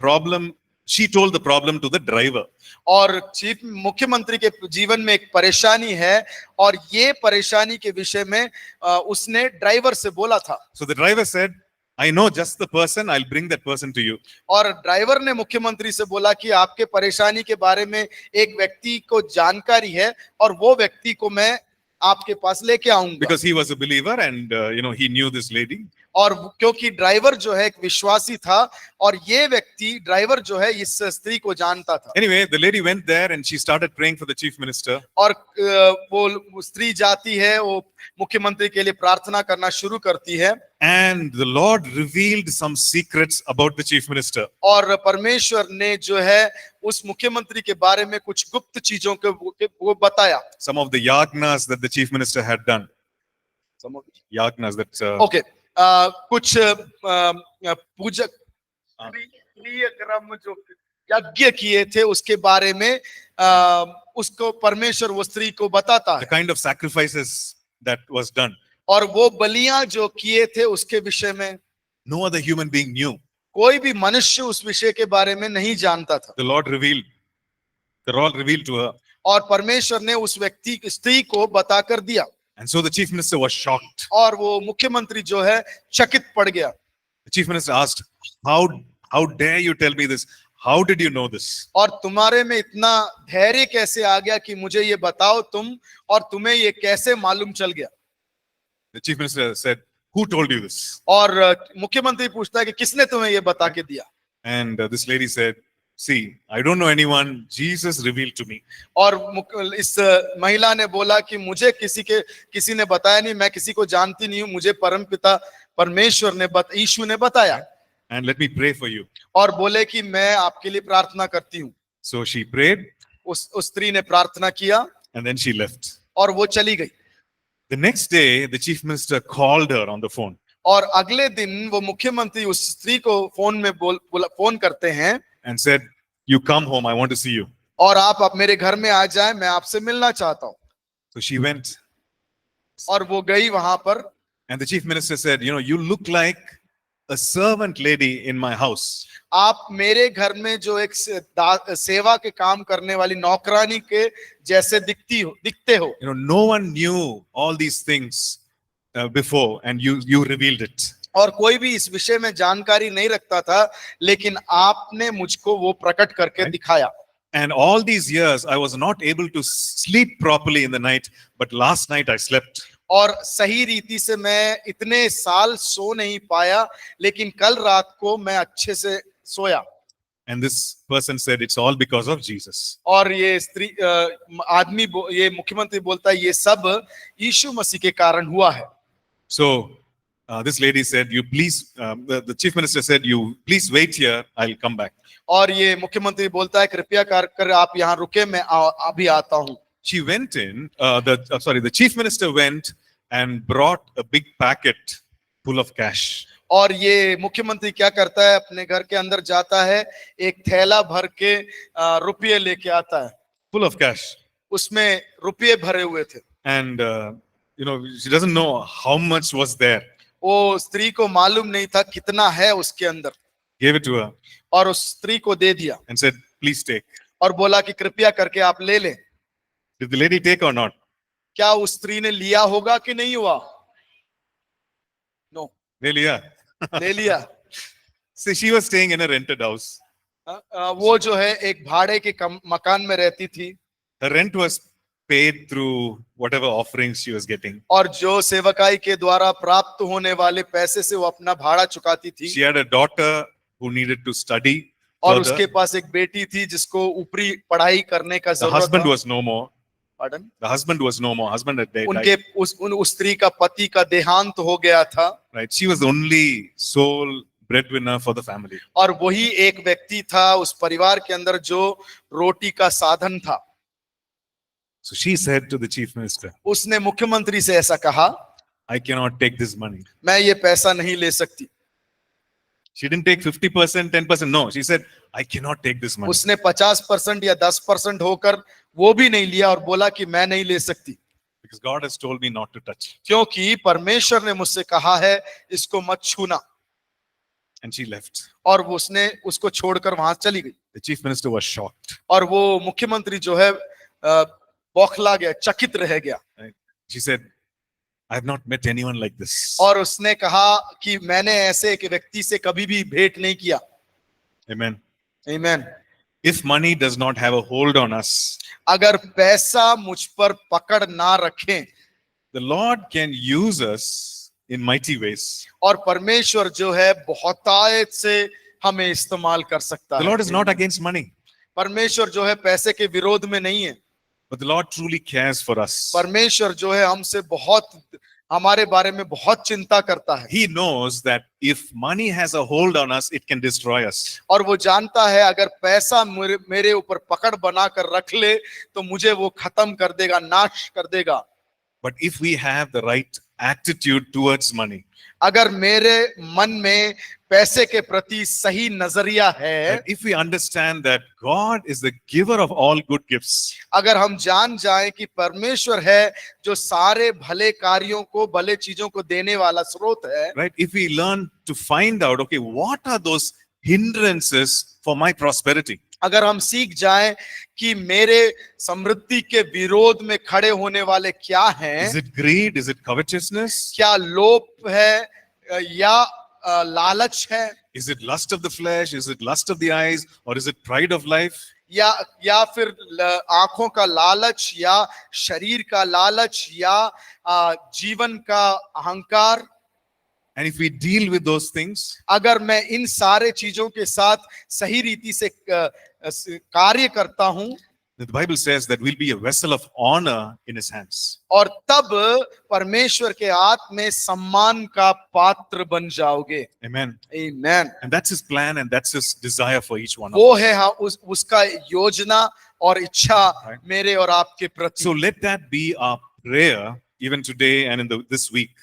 she told the problem to the driver. और मुख्यमंत्री के जीवन में एक परेशानी है, और ये परेशानी के विषय में उसने ड्राइवर से बोला था। So the driver said, I know just the person, I'll bring that person to you. और ड्राइवर ने मुख्यमंत्री से बोला कि आपके परेशानी के बारे में एक व्यक्ति को जानकारी है, और वो व्यक्ति को मैं आपके पास लेके आऊंगा। Because he was a believer and he knew this lady. और क्योंकि ड्राइवर जो है एक विश्वासी था, और ये व्यक्ति ड्राइवर जो है इस स्त्री को जानता था। Anyway, the lady went there and she started praying for the chief minister. और वो स्त्री जाती है, वो मुख्यमंत्री के लिए प्रार्थना करना शुरू करती है। And the Lord revealed some secrets about the chief minister. और परमेश्वर ने जो है उस मुख्यमंत्री के बारे में कुछ गुप्त चीजों के वो बताया। Some of the yagnas that the chief minister had done. Yagnas that. Okay, कुछ पूजक क्रियाक्रम जो यज्ञ किए थे उसके बारे में उसको परमेश्वर वो स्त्री को बताता The है। kind of sacrifices that was done. और वो बलियां जो किए थे उसके विषय में No other human being knew. कोई भी मनुष्य उस विषय के बारे में नहीं जानता था। The Lord revealed to her. और परमेश्वर ने उस व्यक्ति स्त्री को बताकर दिया। And so the chief minister was shocked. और वो मुख्यमंत्री जो है चकित पड़ गया। The chief minister asked, how dare you tell me this? How did you know this? और तुम्हारे में इतना धैर्य कैसे आ गया कि मुझे ये बताओ तुम, और तुम्हें ये कैसे मालूम चल गया? The chief minister said, who told you this? और मुख्यमंत्री पूछता है कि किसने तुम्हें ये बता के दिया? And this lady said, see, I don't know anyone. Jesus revealed to me. और इस महिला ने बोला कि मुझे किसी ने बताया नहीं, मैं किसी को जानती नहीं हूँ, मुझे परमपिता परमेश्वर ने यीशु ने बताया। And let me pray for you. और बोले कि मैं आपके लिए प्रार्थना करती हूँ। So she prayed. उस स्त्री ने प्रार्थना किया, And then she left. और वो चली गई। The next day, the chief minister called her on the phone. और अगले दिन वो मुख्यमंत्री उस स्त्री को फोन में फोन करते हैं And said, you come home, I want to see you. और आप मेरे घर में आ जाएं, मैं आपसे मिलना चाहता हूँ। So she went. और वो गई वहां पर। And the chief minister said, you look like a servant lady in my house. आप मेरे घर में जो एक सेवा के काम करने वाली नौकरानी के जैसे दिखते हो. You know, no one knew all these things before, and you revealed it. और कोई भी इस विषय में जानकारी नहीं रखता था, लेकिन आपने मुझको वो प्रकट करके दिखाया. And all these years, I was not able to sleep properly in the night, but last night I slept. और सही रीति से मैं इतने साल सो नहीं पाया, लेकिन कल रात को मैं अच्छे से सोया. And this person said, it's all because of Jesus. और ये आदमी ये मुख्यमंत्री बोलता है, ये सब यीशु मसीह के कारण हुआ है. So this lady said, you please, the chief minister said, you please wait here, I'll come back. और ये मुख्यमंत्री बोलता है, कृपया कर आप यहाँ रुके, मैं अभी आता हूँ. She went in, the chief minister went and brought a big packet full of cash. और ये मुख्यमंत्री क्या करता है, अपने घर के अंदर जाता है, एक थैला भर के रुपये लेके आता है. Full of cash. उसमें रुपये भरे हुए थे. And, she doesn't know how much was there. वो स्त्री को मालूम नहीं था कितना है उसके अंदर. Gave it to her और उस स्त्री को दे दिया and said, please take. और बोला कि कृपया करके आप ले लें. Did the lady take or not? क्या उस स्त्री ने लिया होगा कि नहीं हुआ? नो. ले लिया. ले लिया. See, she was staying in a rented house. वो जो है एक भाड़े के मकान में रहती थी. Her rent was paid through whatever offerings she was getting. और जो सेवकाई के द्वारा प्राप्त होने वाले पैसे से वो अपना भाड़ा चुकाती थी. She had a daughter who needed to study. और further. उसके पास एक बेटी थी जिसको ऊपरी पढ़ाई करने का The जरूरत husband था. was no more. Pardon? The husband was no more. Husband had died. उनके उस स्त्री का पति का देहांत हो गया था. Right. She was the only sole breadwinner for the family. और वही एक व्यक्ति था उस परिवार के अंदर जो रोटी का साधन था. So she said to the chief minister, उसने मुख्यमंत्री से ऐसा कहा, I cannot take this money. मैं ये पैसा नहीं ले सकती. She didn't take 50%, 10%. No, she said, I cannot take this money. उसने 50% या 10% होकर वो भी नहीं लिया और बोला कि मैं नहीं ले सकती. Because God has told me not to touch. क्योंकि परमेश्वर ने मुझसे कहा है इसको मत छूना. And she left. और उसने उसको छोड़कर वहां चली गई. The chief minister was shocked. और वो मुख्यमंत्री जो है बौखला गया, चकित रह गया. Right? She said, I have not met anyone like this. और उसने कहा कि मैंने ऐसे एक व्यक्ति से कभी भी भेंट नहीं किया. Amen. Amen. If money does not have a hold on us, अगर पैसा मुझ पर पकड़ ना रखें, the Lord can use us in mighty ways. और परमेश्वर जो है बहुतायत से हमें इस्तेमाल कर सकता The है. Lord is not against money, परमेश्वर जो है पैसे के विरोध में नहीं है. but the Lord truly cares for us. परमेश्वर जो है हमसे बहुत, हमारे बारे में बहुत चिंता करता है. He knows that if money has a hold on us, it can destroy us. और वो जानता है अगर पैसा मेरे ऊपर पकड़ बनाकर रख ले तो मुझे वो खत्म कर देगा, नाश कर देगा. But if we have the right attitude towards money, अगर मेरे मन में पैसे के प्रति सही नजरिया है, and if we understand that God is the giver of all good gifts, अगर हम जान जाएं कि परमेश्वर है जो सारे भले कार्यों को, भले चीजों को देने वाला स्रोत है, right? If we learn to find out, okay, what are those hindrances for my prosperity? अगर हम सीख जाएं कि मेरे समृद्धि के विरोध में खड़े होने वाले क्या हैं, Is it greed? Is it covetousnस? क्या लोभ है या लालच है, Is it lust of the flesh? Is it lust of the eyes? Or is it pride of life? या फिर आंखों का लालच या शरीर का लालच या जीवन का अहंकार. And if we deal with those things, अगर मैं इन सारे चीजों के साथ सही रीति से कार्य करता हूं, the Bible says that we'll be a vessel of honor in his hands. और तब परमेश्वर के हाथ में सम्मान का पात्र बन जाओगे. Amen. Amen. And that's his plan and that's his desire for each one of वो us. है हाँ उसका योजना और इच्छा मेरे और आपके प्रति. So let that be our prayer even today and in this week.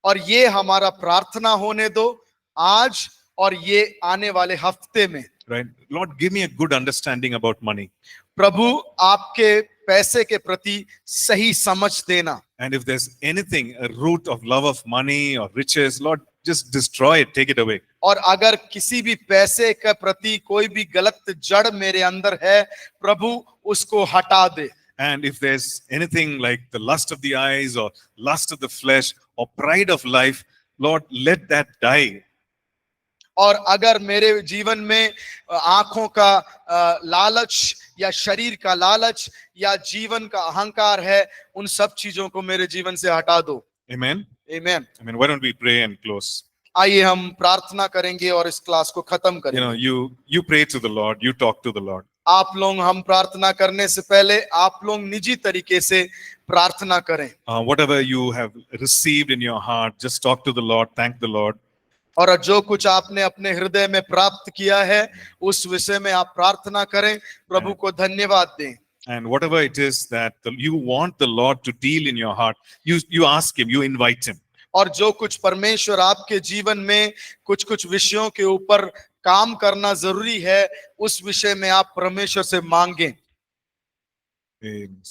और ये हमारा प्रार्थना होने दो आज और ये आने वाले हफ्ते में. Right? Lord, give me a good understanding about money. प्रभु आपके पैसे के प्रति सही समझ देना. And if there's anything, a root of love of money or riches, Lord, just destroy it, take it away. और अगर किसी भी पैसे के प्रति कोई भी गलत जड़ मेरे अंदर है, प्रभु उसको हटा दे। And if there's anything like the lust of the eyes or lust of the flesh or pride of life, Lord, let that die. और अगर मेरे जीवन में आंखों का लालच या शरीर का लालच या जीवन का अहंकार है, उन सब चीजों को मेरे जीवन से हटा दो। Amen. आमीन। Amen. Why don't we pray and close? आइए हम प्रार्थना करेंगे और इस क्लास को खत्म You करेंगे। know, you pray to the Lord, you talk to the Lord. आप लोग, हम प्रार्थना करने से पहले आप लोग निजी तरीके से प्रार्थना करें। Whatever you have received in your heart, just talk to the Lord, thank the Lord. और जो कुछ आपने अपने हृदय में प्राप्त किया है, उस विषय में आप प्रार्थना करें, प्रभु को धन्यवाद दें। And whatever it is that you want the Lord to deal in your heart, you ask Him, you invite Him. और जो कुछ परमेश्वर आपके जीवन में कुछ कुछ विषयों के ऊपर काम करना जरूरी है, उस विषय में आप परमेश्वर से मांगें। Amen.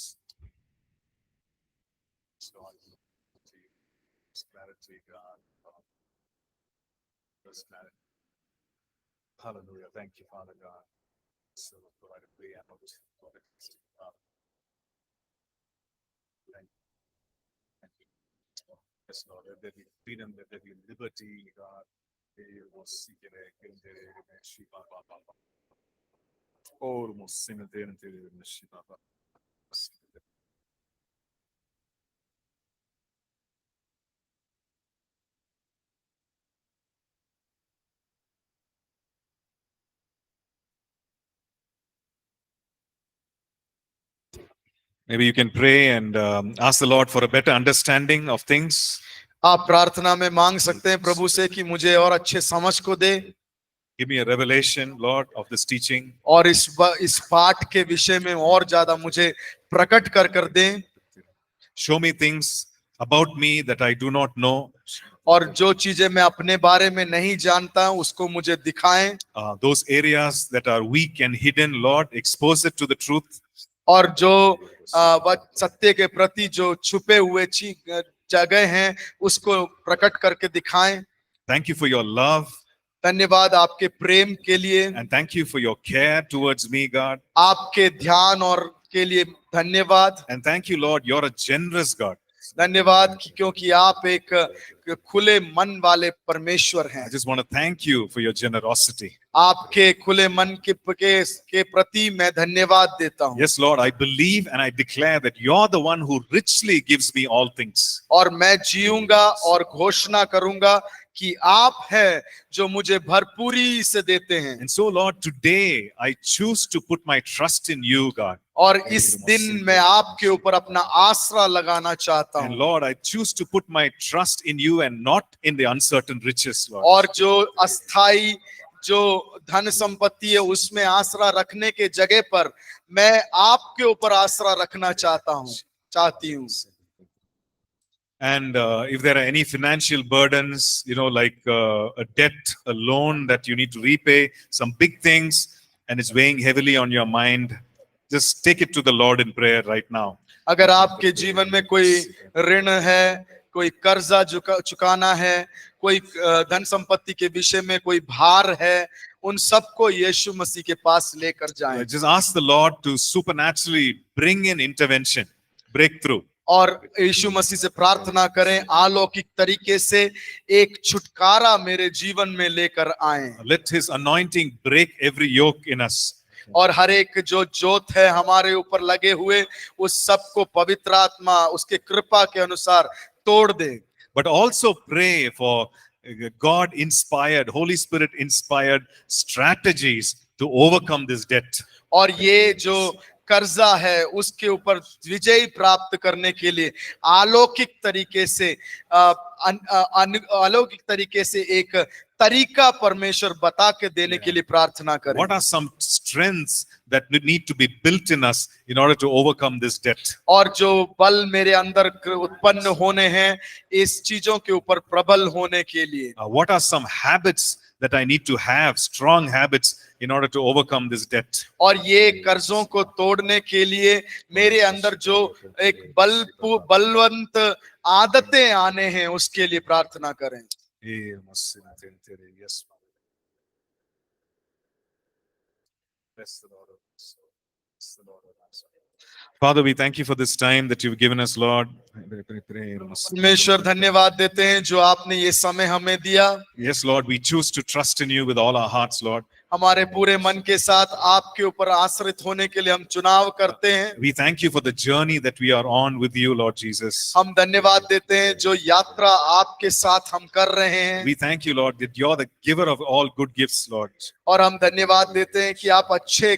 Hallelujah. Thank you, Father God. So provide a way out. Thank you. Yes, Lord, let there be freedom, let there be liberty, God. Maybe you can pray and ask the Lord for a better understanding of things. आप प्रार्थना में मांग सकते हैं प्रभु से कि मुझे और अच्छे समझ को दे, Give me a revelation, Lord, of this teaching. और इस पाठ के विषय में और ज्यादा मुझे प्रकट कर दें, Show me things about me that I do not know. और जो चीजें मैं अपने बारे में नहीं जानता हूं उसको मुझे दिखाएं, Those areas that are weak and hidden, Lord, expose it to the truth. और जो सत्य के प्रति जो छुपे हुए जगह हैं उसको प्रकट करके दिखाएं। Thank you for your love धन्यवाद आपके प्रेम के लिए, and thank you for your care towards me, God. आपके ध्यान और के लिए धन्यवाद। And thank you, Lord, you're a generous God. धन्यवाद क्योंकि आप एक खुले मन वाले परमेश्वर हैं। I just want to thank you for your generosity. आपके खुले मन के प्रति मैं धन्यवाद देता हूँ। Yes, Lord, I believe and I declare that you're the one who richly gives me all things. और मैं जीऊंगा और घोषणा करूंगा कि आप हैं जो मुझे भरपूरी से देते हैं। And so, Lord, today I choose to put my trust in you, God. और इस दिन मैं आपके ऊपर अपना आसरा लगाना चाहता And हूँ, Lord, I choose to put my trust in you and not in the uncertain riches, Lord. और जो अस्थाई जो धन संपत्ति है उसमें आसरा रखने के जगह पर मैं आपके ऊपर आसरा रखना चाहती हूँ। And if there are any financial burdens, like a debt, a loan that you need to repay, some big things, and it's weighing heavily on your mind, just take it to the Lord in prayer right now. अगर आपके जीवन में कोई ऋण है, कोई कर्जा चुकाना है, कोई धन संपत्ति के विषय में कोई भार है, उन सबको यीशु मसीह के पास लेकर जाएं। Just ask the Lord to supernaturally bring in intervention, breakthrough. और यीशु मसीह से प्रार्थना करें अलौकिक तरीके से एक छुटकारा मेरे जीवन में लेकर आए। Let His anointing break every yoke in us. और हर एक जो जोत है हमारे ऊपर लगे हुए उस सब को पवित्र आत्मा उसके कृपा के अनुसार तोड़ दे। But also pray for God inspired, Holy Spirit inspired strategies to overcome this debt. और ये जो कर्जा है उसके ऊपर विजय प्राप्त करने के लिए अलौकिक तरीके से एक तरीका परमेश्वर बता के देने के लिए प्रार्थना करें। What are some strengths that need to be built in us in order to overcome this debt? और जो बल मेरे अंदर उत्पन्न होने हैं इस चीजों के ऊपर प्रबल होने के लिए। What are some habits that I need to have, strong habits, in order to overcome this debt? और ये कर्जों को तोड़ने के लिए मेरे अंदर जो एक बलवंत आदतें आने हैं उसके लिए प्रार्थना करें। Yes. Bless the Lord of my soul. Bless the Lord of my soul. Father, we thank you for this time that you've given us, Lord. परमेश्वर धन्यवाद देते हैं जो आपने ये समय हमें दिया। Yes, Lord, we choose to trust in you with all our hearts, Lord. हमारे पूरे मन के साथ आपके ऊपर आश्रित होने के लिए हम चुनाव करते हैं। We thank you for the journey that we are on with you, Lord Jesus. हम धन्यवाद देते हैं जो यात्रा आपके साथ हम कर रहे हैं। We thank you, Lord, that you're the giver of all good gifts, Lord. और हम धन्यवाद देते हैं कि आप अच्छे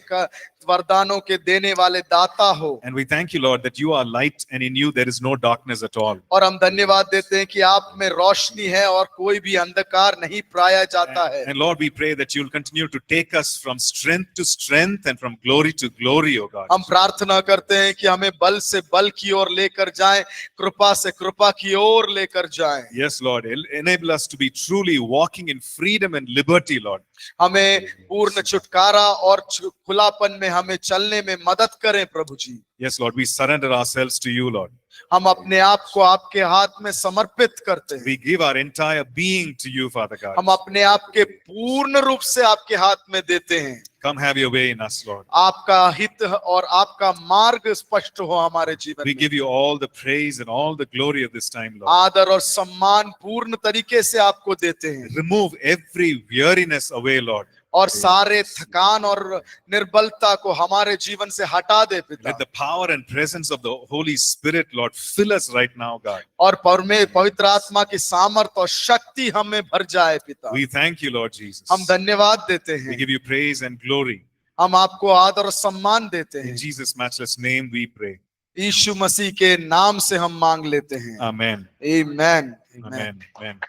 वरदानों के देने वाले दाता हो। And we thank you, Lord, that you are light and in you there is no darkness at all. और हम धन्यवाद देते हैं कि आप में रोशनी है और कोई भी अंधकार नहीं पाया जाता है। And Lord, we pray that you'll continue to take us from strength to strength and from glory to glory, O God. हम प्रार्थना करते हैं कि हमें बल से बल की ओर लेकर जाएं, कृपा से कृपा की ओर लेकर जाएं। Yes, Lord, enable us to be truly walking in freedom and liberty, Lord. हमें पूर्ण छुटकारा और खुलापन में हमें चलने में मदद करें प्रभु जी। Yes, Lord, we surrender ourselves to you, Lord. हम अपने आप को आपके हाथ में समर्पित करते हैं। We give our entire being to you, Father God. हम अपने आप के पूर्ण रूप से आपके हाथ में देते हैं। Come have your way in us, Lord. आपका हित और आपका मार्ग स्पष्ट हो हमारे जीवन We में। give you all the praise and all the glory of this time, Lord. आदर और सम्मान पूर्ण तरीके से आपको देते हैं Remove every weariness away, Lord. और सारे थकान और निर्बलता को हमारे जीवन से हटा दे पिता। Let the power and presence of the Holy Spirit, Lord, fill us right now, God. और पवित्र आत्मा की सामर्थ्य और शक्ति हमें भर जाए पिता। We thank you, Lord Jesus. हम धन्यवाद देते We हैं। give you praise and glory. हम आपको आदर और सम्मान देते In हैं। Jesus' matchless name we pray. यीशु मसीह के नाम से हम मांग लेते हैं। Amen. आमीन। Amen. Amen.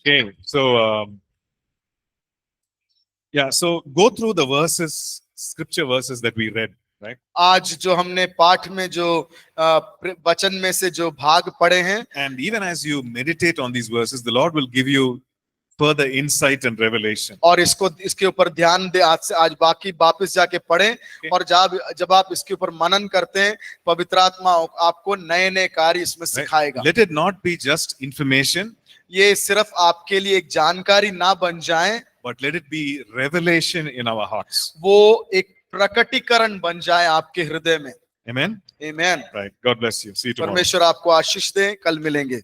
Okay, so go through the verses, scripture verses that we read, right? आज जो हमने पाठ में जो वचन में से जो भाग पढ़े हैं, And even as you meditate on these verses, the Lord will give you further insight and revelation. और इसके ऊपर ध्यान दे। आज बाकी वापस जाके पढ़ें और जब आप इसके ऊपर मनन करते हैं, पवित्र आत्मा आपको नए नए कार्य इसमें सिखाएगा। Let it not be just information, ये सिर्फ आपके लिए एक जानकारी ना बन जाए, but let it be revelation in our hearts. वो एक प्रकटीकरण बन जाए आपके हृदय में। Amen. आमीन। Right. God bless you. See you tomorrow. परमेश्वर आपको आशीष दे। कल मिलेंगे।